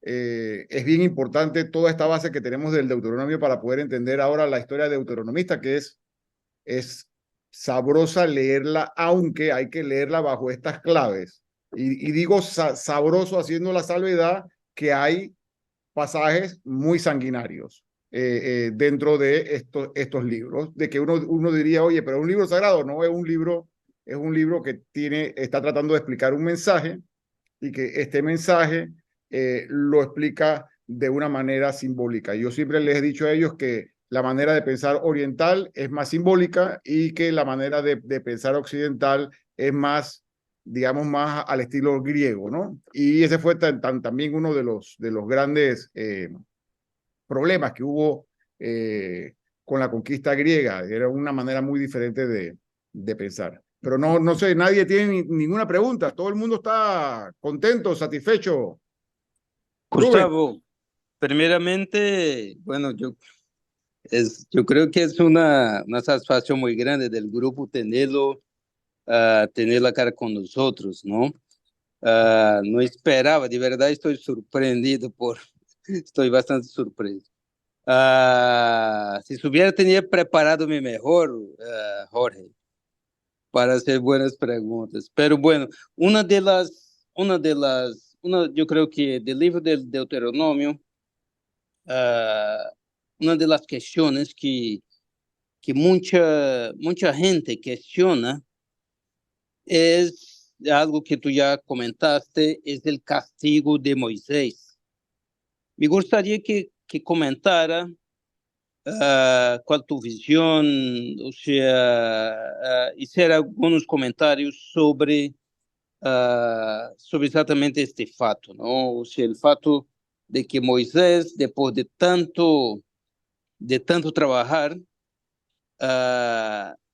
Speaker 1: es bien importante toda esta base que tenemos del Deuteronomio para poder entender ahora la historia deuteronomista, que es sabrosa leerla, aunque hay que leerla bajo estas claves. Y digo sabroso haciendo la salvedad que hay pasajes muy sanguinarios dentro de estos libros, de que uno diría, oye, pero es un libro sagrado, no es un libro que está tratando de explicar un mensaje y que este mensaje lo explica de una manera simbólica. Yo siempre les he dicho a ellos que la manera de pensar oriental es más simbólica y que la manera de pensar occidental es más, digamos, más al estilo griego, ¿no? Y ese fue también uno de los grandes problemas que hubo con la conquista griega. Era una manera muy diferente de pensar. Pero no sé, nadie tiene ninguna pregunta. Todo el mundo está contento, satisfecho. Rubén.
Speaker 2: Gustavo, primeramente, bueno, yo creo que es una satisfacción muy grande del grupo tenerlo, tenerlo acá con nosotros, ¿no? No esperaba, de verdad estoy sorprendido estoy bastante sorpreso. Si hubiera tenido preparado mi mejor, Jorge, para hacer buenas preguntas. Pero bueno, yo creo que del libro del Deuteronomio, una de las cuestiones que mucha gente cuestiona es algo que tú ya comentaste, es el castigo de Moisés. Me gustaría que comentara qual tu visión, o sea, hiciera algunos comentarios sobre exatamente este fato, ¿no? O sea, el fato de que Moisés, después de tanto trabajar,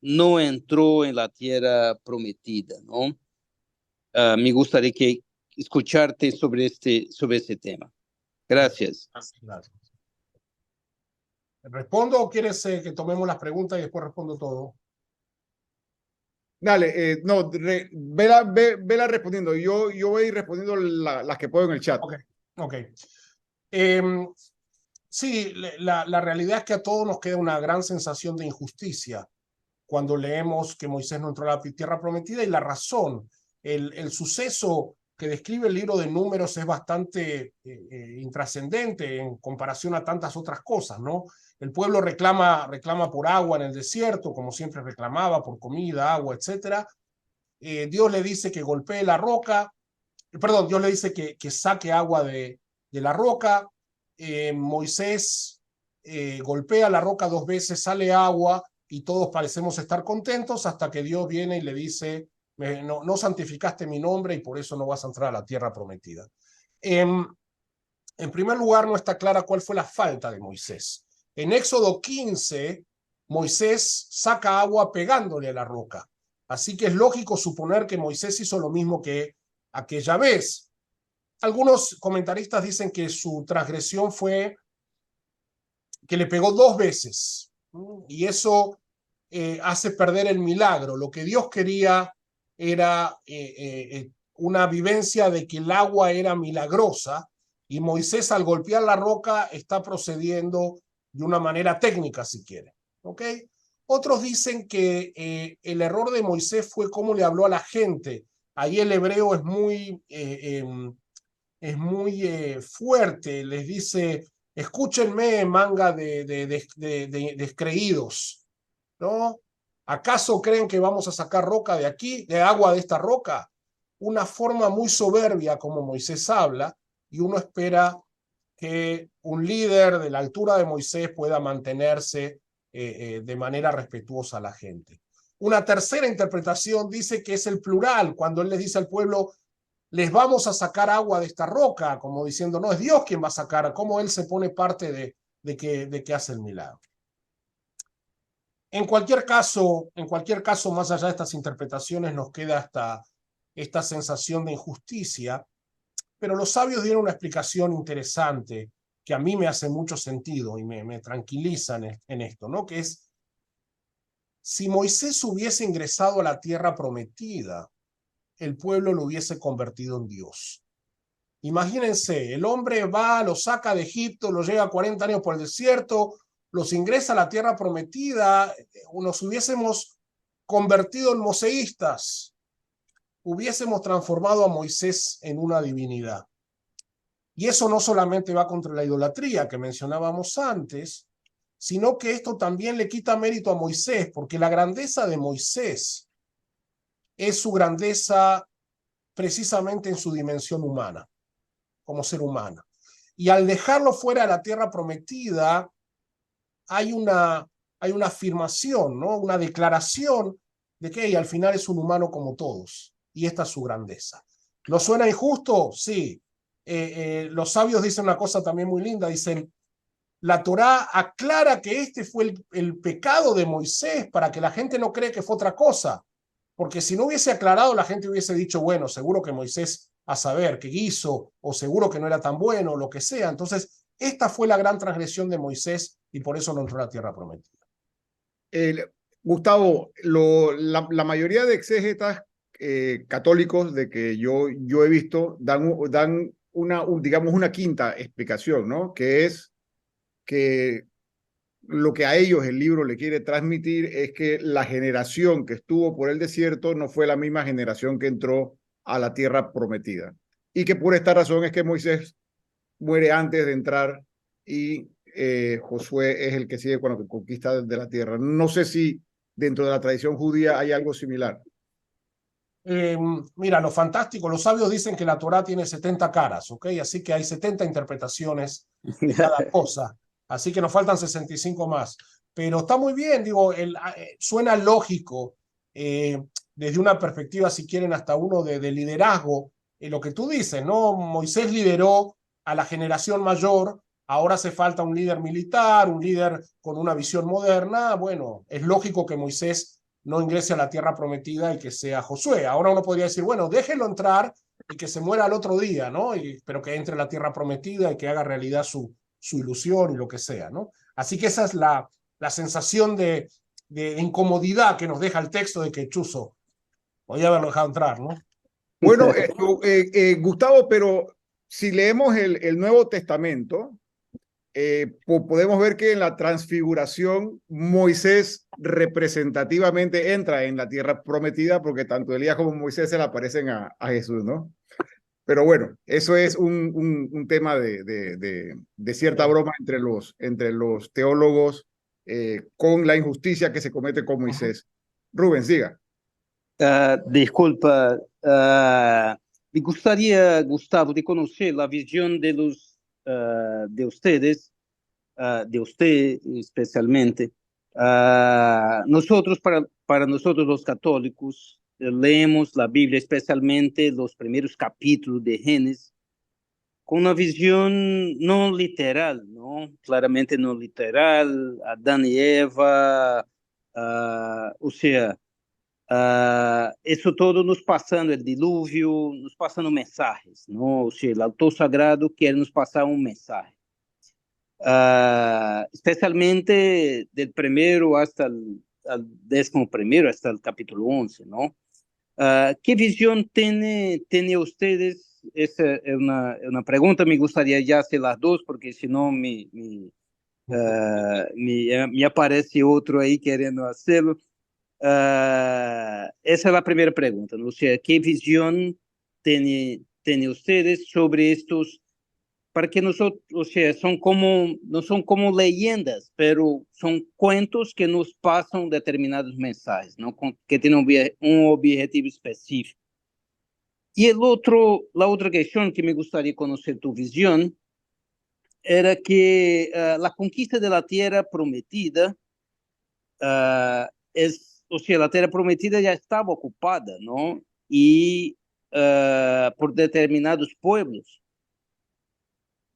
Speaker 2: no entró en la tierra prometida, ¿no? Me gustaría escucharte sobre este tema. Gracias.
Speaker 3: Gracias. ¿Respondo o quieres que tomemos las preguntas y después respondo todo?
Speaker 1: Dale, no, vela respondiendo. Yo voy a ir respondiendo las que puedo en el chat.
Speaker 3: Ok. Sí, la realidad es que a todos nos queda una gran sensación de injusticia cuando leemos que Moisés no entró a la tierra prometida, y la razón, el suceso que describe el libro de Números es bastante intrascendente en comparación a tantas otras cosas, ¿no? El pueblo reclama por agua en el desierto, como siempre reclamaba, por comida, agua, etc. Dios le dice que golpee la roca, perdón, Dios le dice que saque agua de la roca. Moisés golpea la roca 2 veces, sale agua y todos parecemos estar contentos hasta que Dios viene y le dice, no santificaste mi nombre y por eso no vas a entrar a la tierra prometida. En primer lugar, no está clara cuál fue la falta de Moisés. En Éxodo 15, Moisés saca agua pegándole a la roca. Así que es lógico suponer que Moisés hizo lo mismo que aquella vez. Algunos comentaristas dicen que su transgresión fue que le pegó 2 veces. Y eso hace perder el milagro. Lo que Dios quería era una vivencia de que el agua era milagrosa, y Moisés, al golpear la roca, está procediendo de una manera técnica, si quiere. ¿Ok? Otros dicen que el error de Moisés fue cómo le habló a la gente. Ahí el hebreo es muy fuerte. Les dice, escúchenme, manga de descreídos, ¿no? ¿Acaso creen que vamos a sacar roca de aquí, de agua de esta roca? Una forma muy soberbia como Moisés habla, y uno espera que un líder de la altura de Moisés pueda mantenerse de manera respetuosa a la gente. Una tercera interpretación dice que es el plural, cuando él les dice al pueblo, les vamos a sacar agua de esta roca, como diciendo, no, es Dios quien va a sacar, cómo él se pone parte de que hace el milagro. En cualquier caso, más allá de estas interpretaciones, nos queda esta sensación de injusticia, pero los sabios dieron una explicación interesante que a mí me hace mucho sentido y me tranquiliza en esto, ¿no? Que es, si Moisés hubiese ingresado a la tierra prometida, el pueblo lo hubiese convertido en Dios. Imagínense, el hombre va, lo saca de Egipto, lo lleva 40 años por el desierto, los ingresa a la tierra prometida, nos hubiésemos convertido en moseístas, hubiésemos transformado a Moisés en una divinidad. Y eso no solamente va contra la idolatría que mencionábamos antes, sino que esto también le quita mérito a Moisés, porque la grandeza de Moisés es su grandeza precisamente en su dimensión humana, como ser humano. Y al dejarlo fuera de la tierra prometida, hay una afirmación, ¿no? Una declaración de que al final es un humano como todos, y esta es su grandeza. ¿No suena injusto? Sí. Los sabios dicen una cosa también muy linda, dicen, la Torá aclara que este fue el pecado de Moisés para que la gente no cree que fue otra cosa, porque si no hubiese aclarado, la gente hubiese dicho, bueno, seguro que Moisés a saber qué hizo, o seguro que no era tan bueno, lo que sea. Entonces, esta fue la gran transgresión de Moisés y por eso no entró a la tierra prometida.
Speaker 1: Gustavo, la mayoría de exégetas católicos de que yo he visto dan digamos, una quinta explicación, ¿no? Que es que lo que a ellos el libro le quiere transmitir es que la generación que estuvo por el desierto no fue la misma generación que entró a la tierra prometida. Y que por esta razón es que Moisés muere antes de entrar y Josué es el que sigue con la conquista de la tierra. No sé si dentro de la tradición judía hay algo similar.
Speaker 3: Mira, lo fantástico, los sabios dicen que la Torá tiene 70 caras, ¿ok? Así que hay 70 interpretaciones de cada cosa. Así que nos faltan 65 más. Pero está muy bien, digo, suena lógico desde una perspectiva, si quieren, hasta uno de liderazgo, lo que tú dices, ¿no? Moisés lideró a la generación mayor, ahora hace falta un líder militar, un líder con una visión moderna. Bueno, es lógico que Moisés no ingrese a la tierra prometida y que sea Josué. Ahora uno podría decir, bueno, déjelo entrar y que se muera al otro día, ¿no? Pero que entre a la tierra prometida y que haga realidad su ilusión y lo que sea, ¿no? Así que esa es la sensación de incomodidad que nos deja el texto de que Chuzo podía haberlo dejado entrar, ¿no?
Speaker 1: Bueno, Gustavo, pero si leemos el Nuevo Testamento, podemos ver que en la transfiguración Moisés representativamente entra en la tierra prometida porque tanto Elías como Moisés se le aparecen a Jesús, ¿no? Pero bueno, eso es un tema de cierta broma entre los teólogos con la injusticia que se comete con Moisés. Rubén, siga.
Speaker 2: Disculpa, me gustaría, Gustavo, de conocer la visión de ustedes, de usted especialmente. Nosotros, para nosotros los católicos, leemos la Biblia, especialmente los primeros capítulos de Génesis, con una visión no literal, ¿no? Claramente no literal, Adán y Eva, o sea, isso todo nos passando, o dilúvio, nos passando mensagens, não? Ou seja, o autor sagrado quer nos passar uma mensagem. Especialmente del primero hasta el 11º, hasta el capítulo 11, ¿no? ¿Qué visión tiene ustedes? Esa es una pregunta, me gustaría ya hacer las dos, porque si no Me aparece otro ahí queriendo hacerlo. Esa es la primera pregunta, ¿no? O sea, ¿qué visión tiene ustedes sobre estos? Para que nosotros, o sea, no son como leyendas, pero son cuentos que nos pasan determinados mensajes, ¿no? Que tienen un objetivo específico. Y la otra cuestión que me gustaría conocer tu visión era que la conquista de la tierra prometida o sea, la tierra prometida ya estaba ocupada, ¿no? Y por determinados pueblos.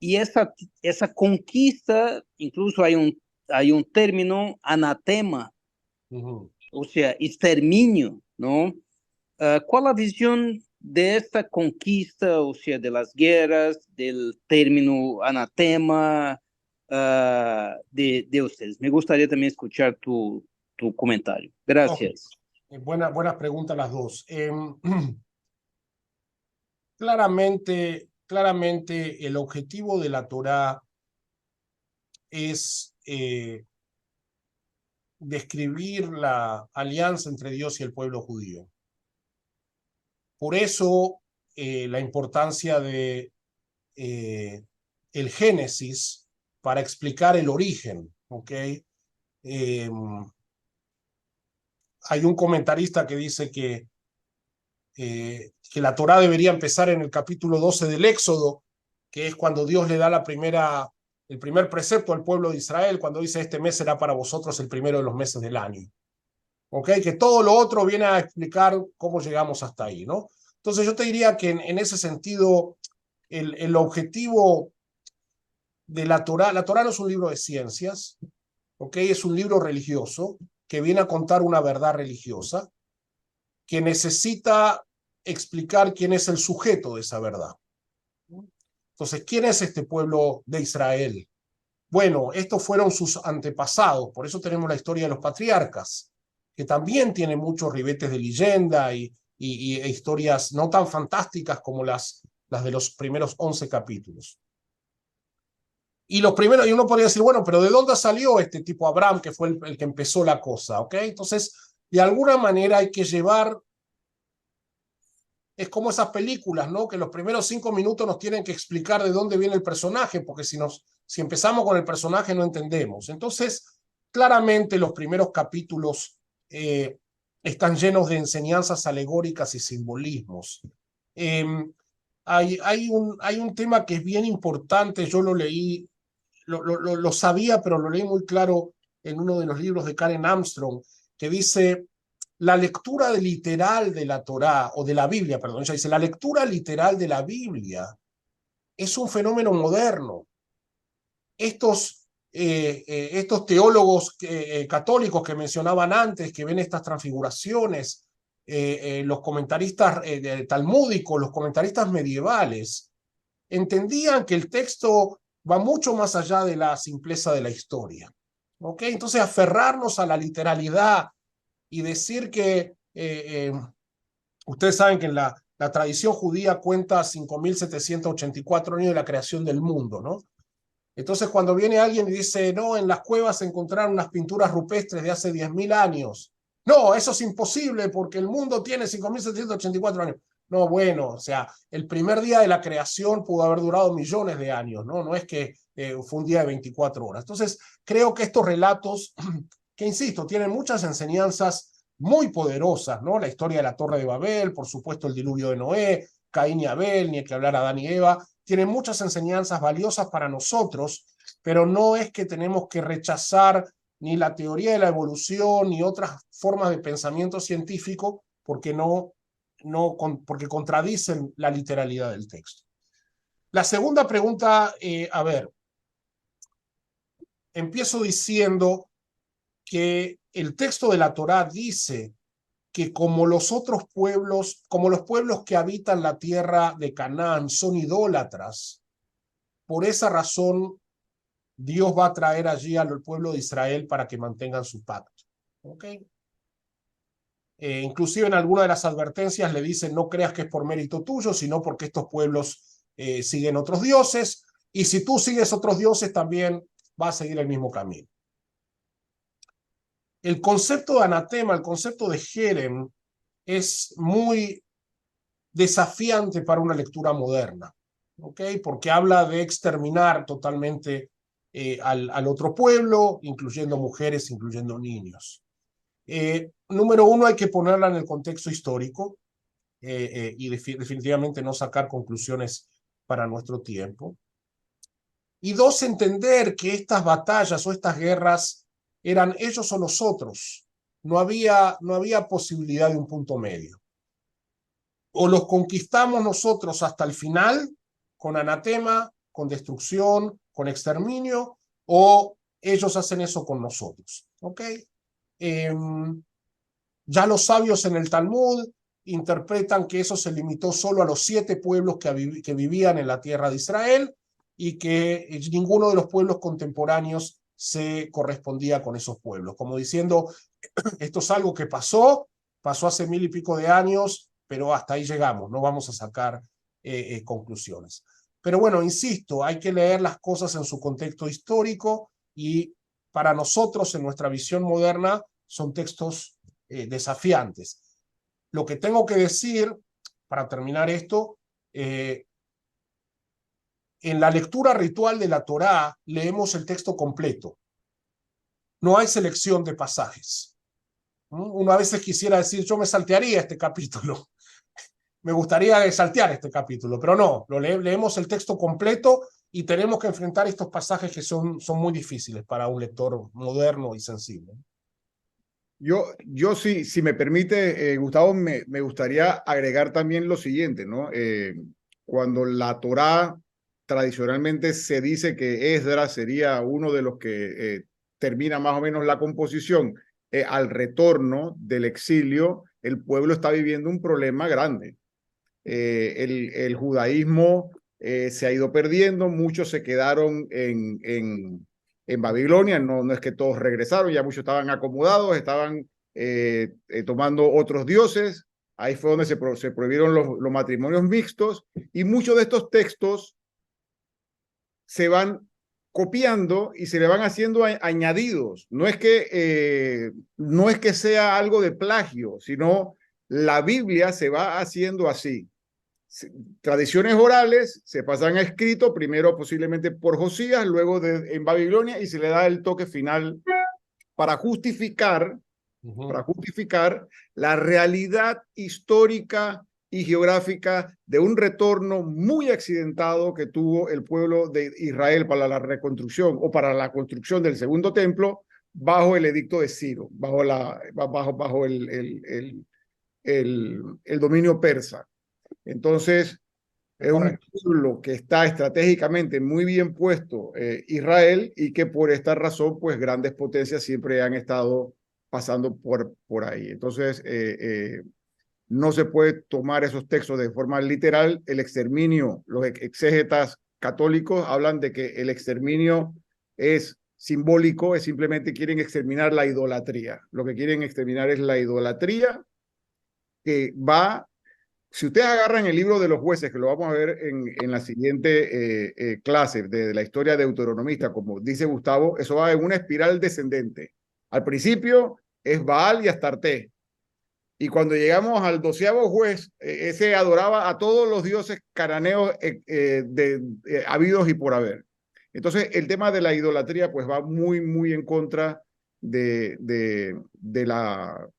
Speaker 2: Y esa conquista, incluso hay un término, anatema, o sea, exterminio, ¿no? ¿Cuál es la visión de esta conquista, o sea, de las guerras, del término anatema de ustedes? Me gustaría también escuchar tu comentario. Gracias.
Speaker 3: Okay. Buenas preguntas las dos. Claramente el objetivo de la Torá es describir la alianza entre Dios y el pueblo judío. Por eso la importancia de el Génesis para explicar el origen, ¿ok? Hay un comentarista que dice que la Torá debería empezar en el capítulo 12 del Éxodo, que es cuando Dios le da el primer precepto al pueblo de Israel, cuando dice: este mes será para vosotros el primero de los meses del año. ¿Ok? Que todo lo otro viene a explicar cómo llegamos hasta ahí, ¿no? Entonces yo te diría que en ese sentido el objetivo de la Torá no es un libro de ciencias, ¿ok? Es un libro religioso que viene a contar una verdad religiosa que necesita explicar quién es el sujeto de esa verdad. Entonces, ¿quién es este pueblo de Israel? Bueno, estos fueron sus antepasados, por eso tenemos la historia de los patriarcas, que también tiene muchos ribetes de leyenda e historias no tan fantásticas como las de los primeros 11 capítulos. Y uno podría decir, bueno, pero ¿de dónde salió este tipo Abraham, que fue el que empezó la cosa? ¿Ok? Entonces, de alguna manera hay que llevar. Es como esas películas, ¿no? Que los primeros 5 minutos nos tienen que explicar de dónde viene el personaje, porque si empezamos con el personaje no entendemos. Entonces, claramente los primeros capítulos están llenos de enseñanzas alegóricas y simbolismos. Hay un tema que es bien importante, yo lo leí, lo sabía, pero lo leí muy claro en uno de los libros de Karen Armstrong, que dice: la lectura literal de la Torá, o de la Biblia, perdón, ella dice, la lectura literal de la Biblia es un fenómeno moderno. Estos teólogos católicos que mencionaban antes, que ven estas transfiguraciones, los comentaristas talmúdicos, los comentaristas medievales, entendían que el texto va mucho más allá de la simpleza de la historia. ¿Ok? Entonces, aferrarnos a la literalidad y decir que ustedes saben que en la tradición judía cuenta 5.784 años de la creación del mundo, ¿no? Entonces, cuando viene alguien y dice, no, en las cuevas se encontraron unas pinturas rupestres de hace 10.000 años. No, eso es imposible porque el mundo tiene 5.784 años. No, bueno, o sea, el primer día de la creación pudo haber durado millones de años, ¿no? No es que fue un día de 24 horas. Entonces, creo que estos relatos, que insisto, tienen muchas enseñanzas muy poderosas, ¿no? La historia de la Torre de Babel, por supuesto el diluvio de Noé, Caín y Abel, ni hay que hablar a Adán y Eva, tienen muchas enseñanzas valiosas para nosotros, pero no es que tenemos que rechazar ni la teoría de la evolución ni otras formas de pensamiento científico porque porque contradicen la literalidad del texto. La segunda pregunta, a ver, empiezo diciendo que el texto de la Torá dice que como los otros pueblos, como los pueblos que habitan la tierra de Canaán son idólatras, por esa razón Dios va a traer allí al pueblo de Israel para que mantengan su pacto. ¿Ok? Inclusive en alguna de las advertencias le dicen: no creas que es por mérito tuyo, sino porque estos pueblos siguen otros dioses, y si tú sigues otros dioses también va a seguir el mismo camino. El concepto de anatema, el concepto de jerem, es muy desafiante para una lectura moderna, ¿ok? Porque habla de exterminar totalmente al otro pueblo, incluyendo mujeres, incluyendo niños. Número uno, hay que ponerla en el contexto histórico y definitivamente no sacar conclusiones para nuestro tiempo. Y dos, entender que estas batallas o estas guerras eran ellos o nosotros. No había posibilidad de un punto medio. O los conquistamos nosotros hasta el final, con anatema, con destrucción, con exterminio, o ellos hacen eso con nosotros. ¿Ok? Ya los sabios en el Talmud interpretan que eso se limitó solo a los 7 pueblos que vivían en la tierra de Israel y que ninguno de los pueblos contemporáneos se correspondía con esos pueblos. Como diciendo, esto es algo que pasó hace 1000 y pico de años, pero hasta ahí llegamos, no vamos a sacar conclusiones. Pero bueno, insisto, hay que leer las cosas en su contexto histórico y para nosotros, en nuestra visión moderna, son textos desafiantes. Lo que tengo que decir, para terminar esto, en la lectura ritual de la Torá leemos el texto completo. No hay selección de pasajes. Uno a veces quisiera decir, yo me saltearía este capítulo. Me gustaría saltear este capítulo, pero no, leemos el texto completo y tenemos que enfrentar estos pasajes que son muy difíciles para un lector moderno y sensible.
Speaker 1: Yo sí, si me permite, Gustavo, me gustaría agregar también lo siguiente, ¿no? Cuando la Torá tradicionalmente se dice que Esdras sería uno de los que termina más o menos la composición, al retorno del exilio, el pueblo está viviendo un problema grande. El judaísmo se ha ido perdiendo, muchos se quedaron en Babilonia, no es que todos regresaron, ya muchos estaban acomodados, estaban tomando otros dioses, ahí fue donde se prohibieron los matrimonios mixtos y muchos de estos textos se van copiando y se le van haciendo añadidos. No es que sea algo de plagio, sino la Biblia se va haciendo así. Tradiciones orales se pasan a escrito, primero posiblemente por Josías, luego en Babilonia, y se le da el toque final para justificar la realidad histórica y geográfica de un retorno muy accidentado que tuvo el pueblo de Israel para la reconstrucción o para la construcción del segundo templo bajo el edicto de Ciro, bajo el dominio persa. Entonces, es un pueblo que está estratégicamente muy bien puesto, Israel, y que por esta razón, pues grandes potencias siempre han estado pasando por ahí. Entonces, no se puede tomar esos textos de forma literal. El exterminio, los exégetas católicos hablan de que el exterminio es simbólico, es simplemente quieren exterminar la idolatría. Lo que quieren exterminar es la idolatría que va. Si ustedes agarran el libro de los jueces, que lo vamos a ver en la siguiente clase de la historia deuteronomista, como dice Gustavo, eso va en una espiral descendente. Al principio es Baal y Astarte. Y cuando llegamos al 12º juez, ese adoraba a todos los dioses cananeos habidos y por haber. Entonces, el tema de la idolatría pues va muy, muy en contra de la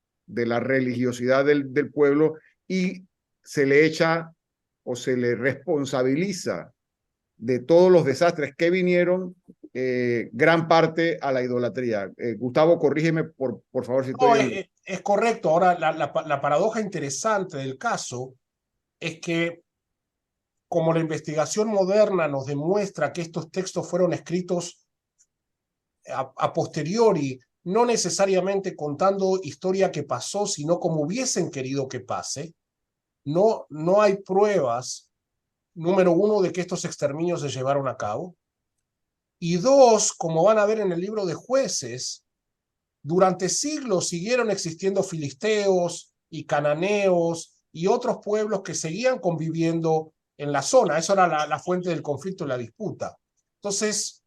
Speaker 1: religiosidad del pueblo y se le echa o se le responsabiliza de todos los desastres que vinieron, gran parte a la idolatría. Gustavo, corrígeme por favor si estoy...
Speaker 3: Es correcto. Ahora, la paradoja interesante del caso es que como la investigación moderna nos demuestra que estos textos fueron escritos a posteriori, no necesariamente contando historia que pasó, sino como hubiesen querido que pase, no hay pruebas, número uno, de que estos exterminios se llevaron a cabo. Y dos, como van a ver en el libro de Jueces, durante siglos siguieron existiendo filisteos y cananeos y otros pueblos que seguían conviviendo en la zona. Eso era la fuente del conflicto y la disputa. Entonces,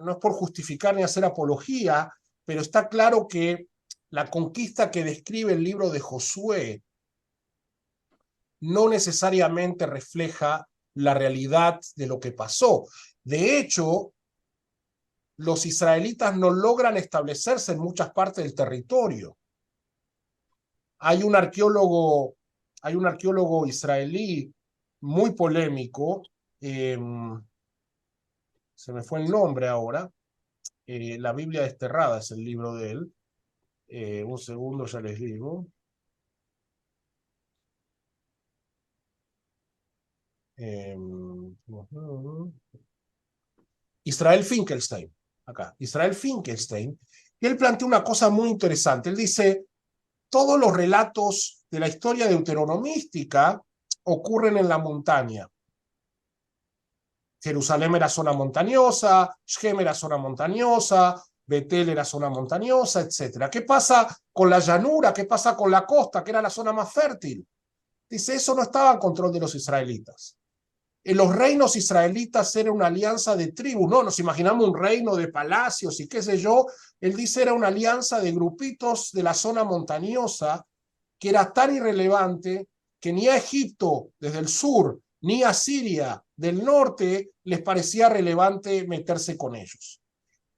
Speaker 3: no es por justificar ni hacer apología, pero está claro que la conquista que describe el libro de Josué no necesariamente refleja la realidad de lo que pasó. De hecho, los israelitas no logran establecerse en muchas partes del territorio. Hay un arqueólogo israelí muy polémico, se me fue el nombre ahora, La Biblia Desterrada es el libro de él. Un segundo, ya les digo. Israel Finkelstein, acá, Israel Finkelstein, y él plantea una cosa muy interesante. Él dice, todos los relatos de la historia deuteronomística ocurren en la montaña. Jerusalén era zona montañosa, Shem era zona montañosa, Betel era zona montañosa, etc. ¿Qué pasa con la llanura? ¿Qué pasa con la costa, que era la zona más fértil? Dice, eso no estaba en control de los israelitas. En los reinos israelitas era una alianza de tribus, ¿no? Nos imaginamos un reino de palacios y qué sé yo. Él dice, era una alianza de grupitos de la zona montañosa que era tan irrelevante que ni a Egipto desde el sur, ni a Siria del norte les parecía relevante meterse con ellos.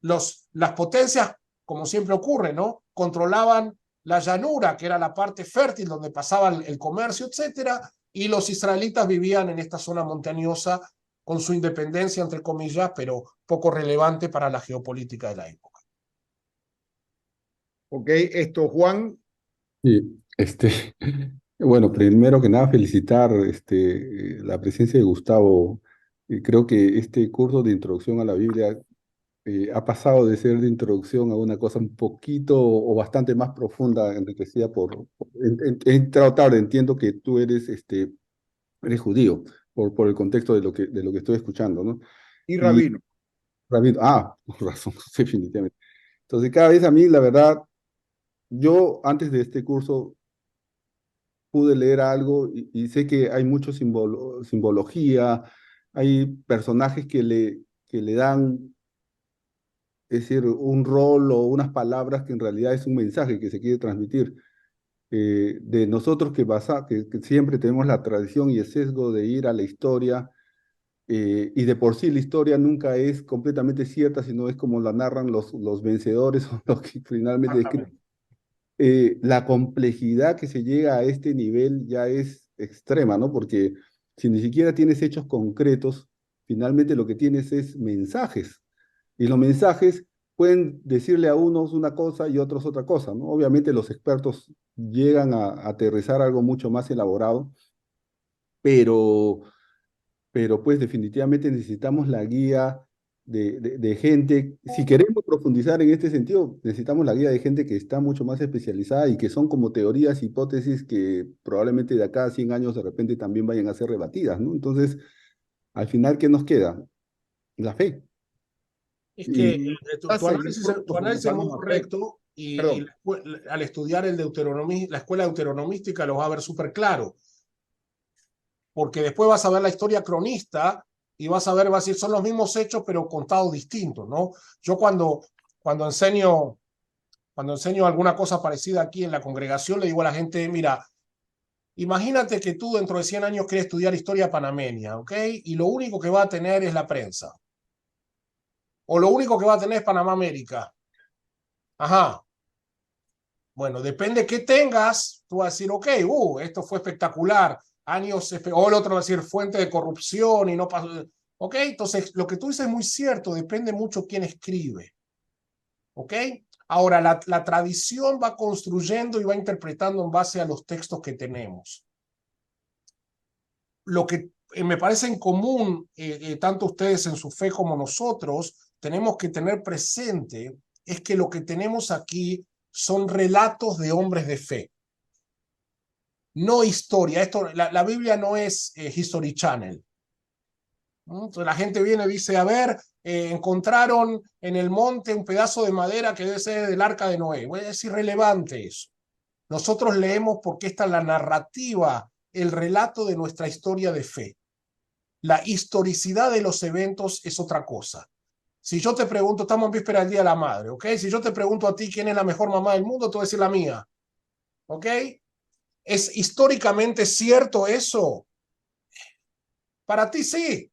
Speaker 3: Las potencias, como siempre ocurre, ¿no? Controlaban la llanura, que era la parte fértil donde pasaba el comercio, etcétera, y los israelitas vivían en esta zona montañosa con su independencia, entre comillas, pero poco relevante para la geopolítica de la época.
Speaker 1: Ok, Juan.
Speaker 4: Sí, bueno, primero que nada felicitar la presencia de Gustavo. Creo que este curso de introducción a la Biblia ha pasado de ser de introducción a una cosa un poquito o bastante más profunda, enriquecida he entrado tarde, entiendo que tú eres judío, por el contexto de lo que estoy escuchando, ¿no?
Speaker 1: Y rabino.
Speaker 4: Rabino, por razón, definitivamente. Entonces, cada vez a mí, la verdad, yo antes de este curso pude leer algo y sé que hay mucho simbología, hay personajes que le dan, es decir, un rol o unas palabras que en realidad es un mensaje que se quiere transmitir. De nosotros que siempre tenemos la tradición y el sesgo de ir a la historia, y de por sí la historia nunca es completamente cierta, sino es como la narran los vencedores o los que finalmente escriben. La complejidad que se llega a este nivel ya es extrema, ¿no? Porque si ni siquiera tienes hechos concretos, finalmente lo que tienes es mensajes. Y los mensajes pueden decirle a unos una cosa y a otros otra cosa, ¿no? Obviamente los expertos llegan a aterrizar algo mucho más elaborado, pero pues definitivamente necesitamos la guía de gente. Si queremos profundizar en este sentido, necesitamos la guía de gente que está mucho más especializada y que son como teorías, hipótesis que probablemente de acá a 100 años de repente también vayan a ser rebatidas, ¿no? Entonces, al final, ¿qué nos queda? La fe.
Speaker 3: Es que tu análisis es muy
Speaker 1: fe.
Speaker 3: correcto y al estudiar la escuela deuteronomística lo va a ver súper claro. Porque después vas a ver la historia cronista y vas a decir, son los mismos hechos, pero contados distintos, ¿no? Yo cuando enseño alguna cosa parecida aquí en la congregación, le digo a la gente, mira, imagínate que tú dentro de 100 años quieres estudiar historia panameña, ¿ok? Y lo único que va a tener es la prensa. O lo único que va a tener es Panamá América. Ajá. Bueno, depende qué tengas, tú vas a decir, ok, esto fue espectacular, años, o el otro va a decir fuente de corrupción y no pasó. Ok, entonces lo que tú dices es muy cierto, depende mucho quién escribe. Ok, ahora la tradición va construyendo y va interpretando en base a los textos que tenemos. Lo que me parece en común, tanto ustedes en su fe como nosotros, tenemos que tener presente es que lo que tenemos aquí son relatos de hombres de fe, no historia. La Biblia no es History Channel. Entonces la gente viene y dice, a ver, encontraron en el monte un pedazo de madera que debe ser del arca de Noé. Bueno, es irrelevante eso. Nosotros leemos porque esta es la narrativa, el relato de nuestra historia de fe. La historicidad de los eventos es otra cosa. Si yo te pregunto, estamos en víspera del Día de la Madre, ¿ok? Si yo te pregunto a ti quién es la mejor mamá del mundo, te voy a decir la mía, ¿ok? ¿Es históricamente cierto eso? Para ti sí,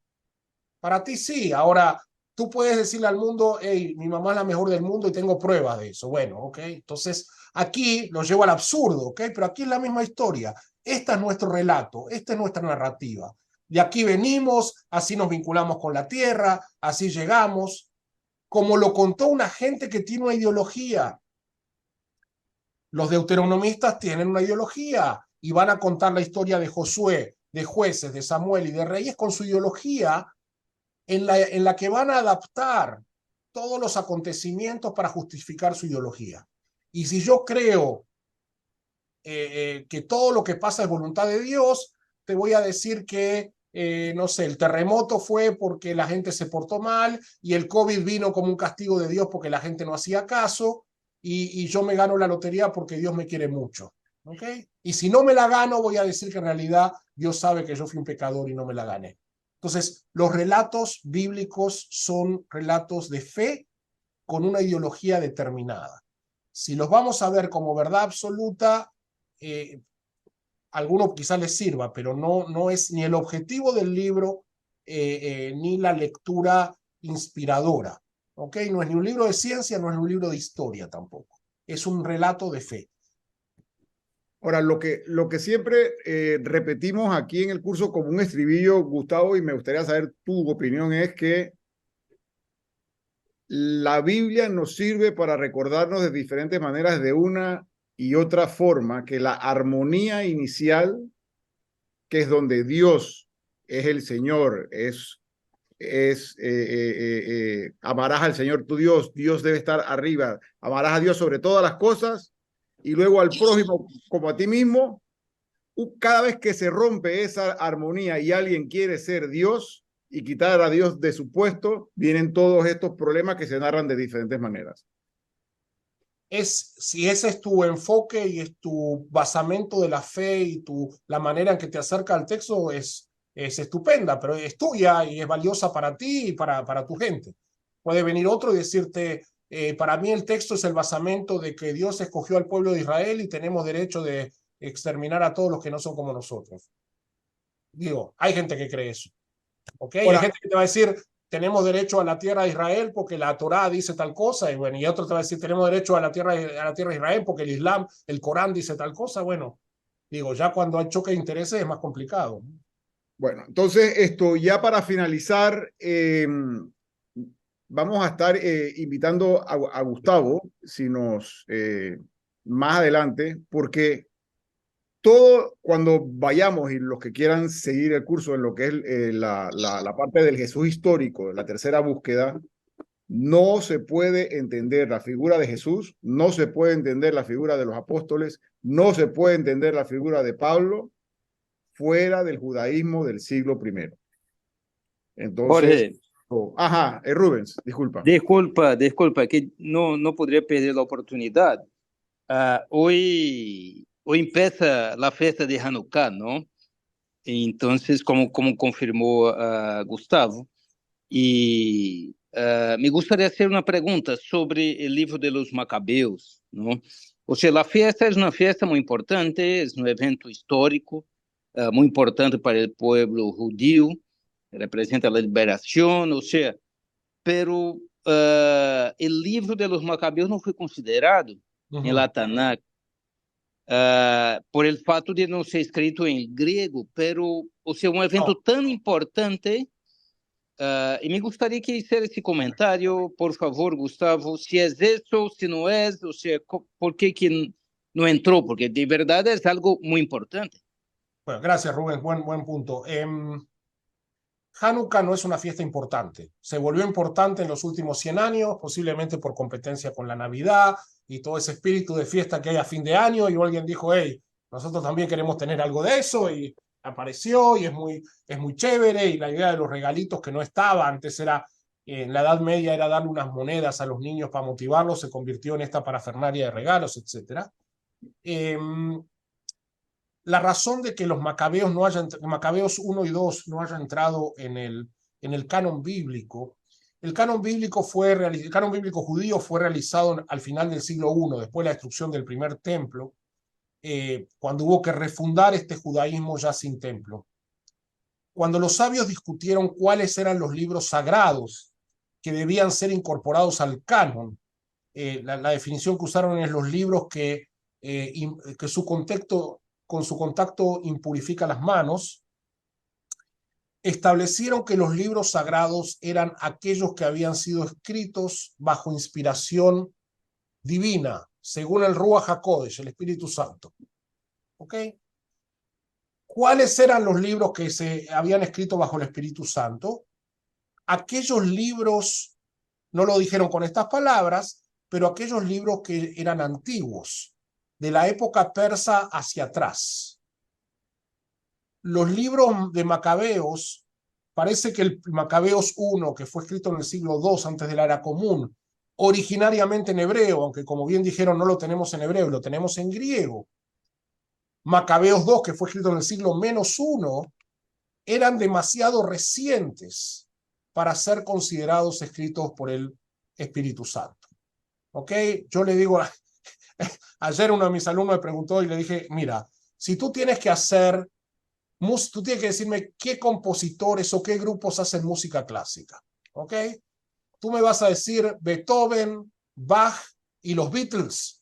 Speaker 3: para ti sí. Ahora, tú puedes decirle al mundo, hey, mi mamá es la mejor del mundo y tengo pruebas de eso. Bueno, ok. Entonces, aquí lo llevo al absurdo, ok. Pero aquí es la misma historia. Este es nuestro relato, esta es nuestra narrativa. De aquí venimos, así nos vinculamos con la tierra, así llegamos, como lo contó una gente que tiene una ideología. Los deuteronomistas tienen una ideología y van a contar la historia de Josué, de jueces, de Samuel y de reyes con su ideología en la que van a adaptar todos los acontecimientos para justificar su ideología. Y si yo creo que todo lo que pasa es voluntad de Dios, te voy a decir que, no sé, el terremoto fue porque la gente se portó mal y el COVID vino como un castigo de Dios porque la gente no hacía caso y yo me gano la lotería porque Dios me quiere mucho. ¿Ok? Y si no me la gano, voy a decir que en realidad Dios sabe que yo fui un pecador y no me la gané. Entonces, los relatos bíblicos son relatos de fe con una ideología determinada. Si los vamos a ver como verdad absoluta, eh, a alguno quizás les sirva, pero no es ni el objetivo del libro ni la lectura inspiradora. ¿Ok? No es ni un libro de ciencia, no es ni un libro de historia tampoco. Es un relato de fe.
Speaker 1: Ahora, lo que siempre repetimos aquí en el curso como un estribillo, Gustavo, y me gustaría saber tu opinión, es que la Biblia nos sirve para recordarnos de diferentes maneras, de una y otra forma, que la armonía inicial, que es donde Dios es el Señor, amarás al Señor tu Dios, Dios debe estar arriba, amarás a Dios sobre todas las cosas y luego al prójimo como a ti mismo. Cada vez que se rompe esa armonía y alguien quiere ser Dios y quitar a Dios de su puesto, vienen todos estos problemas que se narran de diferentes maneras.
Speaker 3: Si ese es tu enfoque y es tu basamento de la fe y la manera en que te acerca al texto, es estupenda, pero es tuya y es valiosa para ti y para tu gente. Puede venir otro y decirte, para mí el texto es el basamento de que Dios escogió al pueblo de Israel y tenemos derecho de exterminar a todos los que no son como nosotros. Digo, hay gente que cree eso. ¿Ok? Ahora, hay gente que te va a decir, tenemos derecho a la tierra de Israel porque la Torá dice tal cosa, y bueno, y otro te va a decir, tenemos derecho a la tierra de Israel porque el Islam, el Corán dice tal cosa. Bueno, digo, ya cuando hay choque de intereses es más complicado.
Speaker 1: Bueno, entonces esto ya para finalizar, vamos a estar invitando a Gustavo, si nos más adelante, porque todo cuando vayamos y los que quieran seguir el curso en lo que es la parte del Jesús histórico, la tercera búsqueda, no se puede entender la figura de Jesús, no se puede entender la figura de los apóstoles, no se puede entender la figura de Pablo fuera del judaísmo del siglo I. Entonces,
Speaker 2: Jorge,
Speaker 1: ajá, Rubens, disculpa.
Speaker 2: desculpa, que no podría perder la oportunidad. Hoy empieza la fiesta de Hanukkah, ¿no? Entonces, como confirmó Gustavo, y me gustaría hacer una pregunta sobre el libro de los Macabeos, ¿no? O sea, la fiesta es una fiesta muy importante, es un evento histórico muy importante para el pueblo judío, representa la liberación, o sea, pero el libro de los Macabeos no fue considerado en la Tanakh por el fato de no ser escrito en griego, pero, o sea, un evento tan importante. Y me gustaría que hiciera ese comentario, por favor, Gustavo, si es eso, si no es, o sea, ¿por qué que no entró? Porque de verdad es algo muy importante.
Speaker 3: Bueno, gracias, Rubén, buen punto. Hanukkah no es una fiesta importante. Se volvió importante en los últimos 100 años, posiblemente por competencia con la Navidad y todo ese espíritu de fiesta que hay a fin de año. Y alguien dijo, hey, nosotros también queremos tener algo de eso. Y apareció y es muy chévere. Y la idea de los regalitos que no estaba, antes era, en la Edad Media era darle unas monedas a los niños para motivarlos, se convirtió en esta parafernalia de regalos, etc. La razón de que los Macabeos, Macabeos 1 y 2 no hayan entrado en el canon bíblico El canon bíblico judío fue realizado al final del siglo I, después de la destrucción del primer templo, cuando hubo que refundar este judaísmo ya sin templo. Cuando los sabios discutieron cuáles eran los libros sagrados que debían ser incorporados al canon, la definición que usaron es los libros que con su contacto impurifica las manos, establecieron que los libros sagrados eran aquellos que habían sido escritos bajo inspiración divina, según el Ruach HaKodesh, el Espíritu Santo. ¿Ok? ¿Cuáles eran los libros que se habían escrito bajo el Espíritu Santo? Aquellos libros, no lo dijeron con estas palabras, pero aquellos libros que eran antiguos, de la época persa hacia atrás. Los libros de Macabeos, parece que el Macabeos I, que fue escrito en el siglo II antes de la era común, originariamente en hebreo, aunque como bien dijeron no lo tenemos en hebreo, lo tenemos en griego. Macabeos II, que fue escrito en el siglo -1, eran demasiado recientes para ser considerados escritos por el Espíritu Santo. ¿Ok? Yo le digo, ayer uno de mis alumnos me preguntó y le dije, mira, si tú tienes que hacer, tú tienes que decirme qué compositores o qué grupos hacen música clásica. ¿Ok? Tú me vas a decir Beethoven, Bach y los Beatles.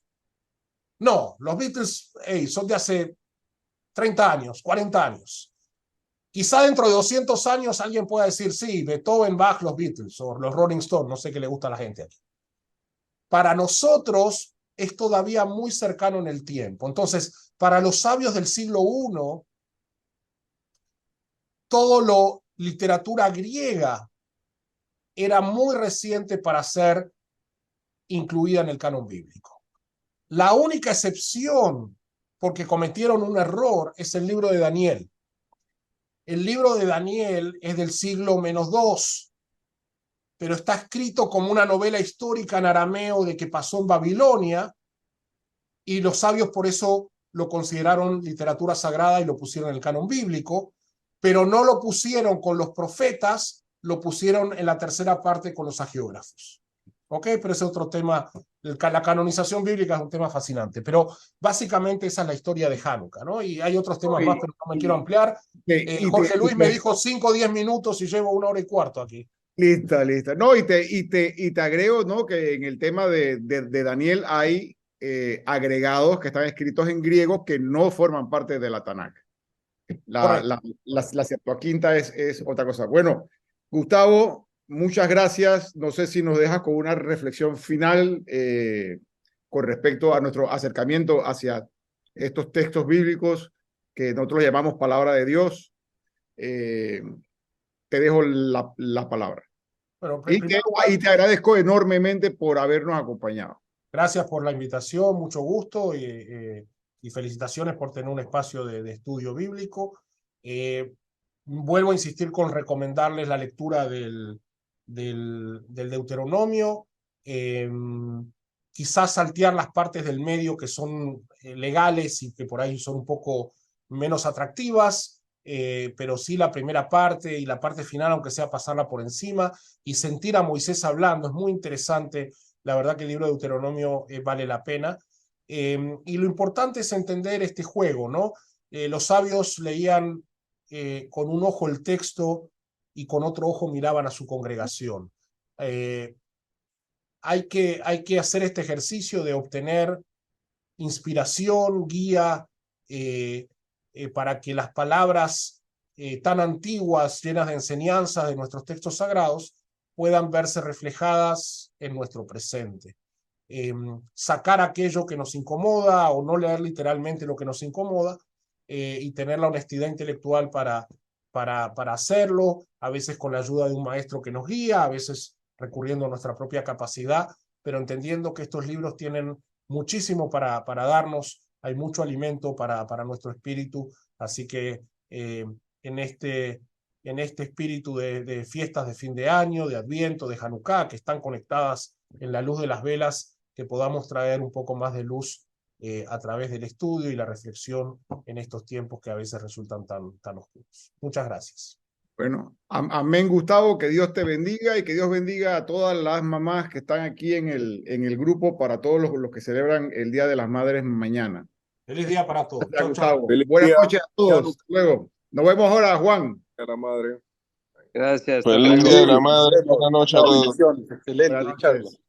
Speaker 3: No, los Beatles son de hace 30 años, 40 años. Quizá dentro de 200 años alguien pueda decir, sí, Beethoven, Bach, los Beatles o los Rolling Stones, no sé qué le gusta a la gente aquí. Para nosotros es todavía muy cercano en el tiempo. Entonces, para los sabios del siglo I, todo lo literatura griega era muy reciente para ser incluida en el canon bíblico. La única excepción, porque cometieron un error, es el libro de Daniel. El libro de Daniel es del siglo -2, pero está escrito como una novela histórica en arameo de que pasó en Babilonia, y los sabios por eso lo consideraron literatura sagrada y lo pusieron en el canon bíblico, pero no lo pusieron con los profetas, lo pusieron en la tercera parte con los hagiógrafos. ¿Ok? Pero ese es otro tema. La canonización bíblica es un tema fascinante, pero básicamente esa es la historia de Hanukkah, ¿no? Y hay otros temas más, pero no me quiero ampliar. Jorge Luis me dijo 5 o 10 minutos y llevo 1 hora y cuarto aquí.
Speaker 1: Lista. No, y te agrego, ¿no? Que en el tema de Daniel hay agregados que están escritos en griego que no forman parte de la Tanakh. La Septuaginta es otra cosa. Bueno, Gustavo, muchas gracias. No sé si nos dejas con una reflexión final con respecto a nuestro acercamiento hacia estos textos bíblicos que nosotros llamamos palabra de Dios. Te dejo la palabra.
Speaker 3: Bueno,
Speaker 1: y te agradezco enormemente por habernos acompañado.
Speaker 3: Gracias por la invitación, mucho gusto y felicitaciones por tener un espacio de estudio bíblico. Vuelvo a insistir con recomendarles la lectura del Deuteronomio, quizás saltear las partes del medio que son legales y que por ahí son un poco menos atractivas, pero sí la primera parte y la parte final, aunque sea pasarla por encima, y sentir a Moisés hablando. Es muy interesante. La verdad que el libro de Deuteronomio vale la pena. Y lo importante es entender este juego, ¿no? Los sabios leían con un ojo el texto y con otro ojo miraban a su congregación. Hay que hacer este ejercicio de obtener inspiración, guía, para que las palabras tan antiguas, llenas de enseñanzas de nuestros textos sagrados, puedan verse reflejadas en nuestro presente. Sacar aquello que nos incomoda o no leer literalmente lo que nos incomoda, y tener la honestidad intelectual para hacerlo, a veces con la ayuda de un maestro que nos guía, a veces recurriendo a nuestra propia capacidad, pero entendiendo que estos libros tienen muchísimo para darnos, hay mucho alimento para nuestro espíritu, así que en este espíritu de fiestas de fin de año, de Adviento, de Hanukkah, que están conectadas en la luz de las velas, que podamos traer un poco más de luz a través del estudio y la reflexión en estos tiempos que a veces resultan tan oscuros. Muchas gracias.
Speaker 1: Bueno, amén, Gustavo, que Dios te bendiga y que Dios bendiga a todas las mamás que están aquí en el grupo, para todos los que celebran el Día de las Madres mañana.
Speaker 3: Feliz día para todos.
Speaker 1: Gracias,
Speaker 3: Chau,
Speaker 1: Gustavo.
Speaker 3: chau.
Speaker 5: Feliz
Speaker 1: Buenas
Speaker 5: día.
Speaker 1: noches a todos. Hasta luego. Nos vemos ahora, Juan.
Speaker 5: A la madre.
Speaker 2: Gracias. Hasta
Speaker 5: Feliz
Speaker 2: luego.
Speaker 5: día de la madre. Buenas noches a todos.
Speaker 4: Bendiciones. Excelente,
Speaker 1: Buenas
Speaker 4: Richard.
Speaker 1: noches.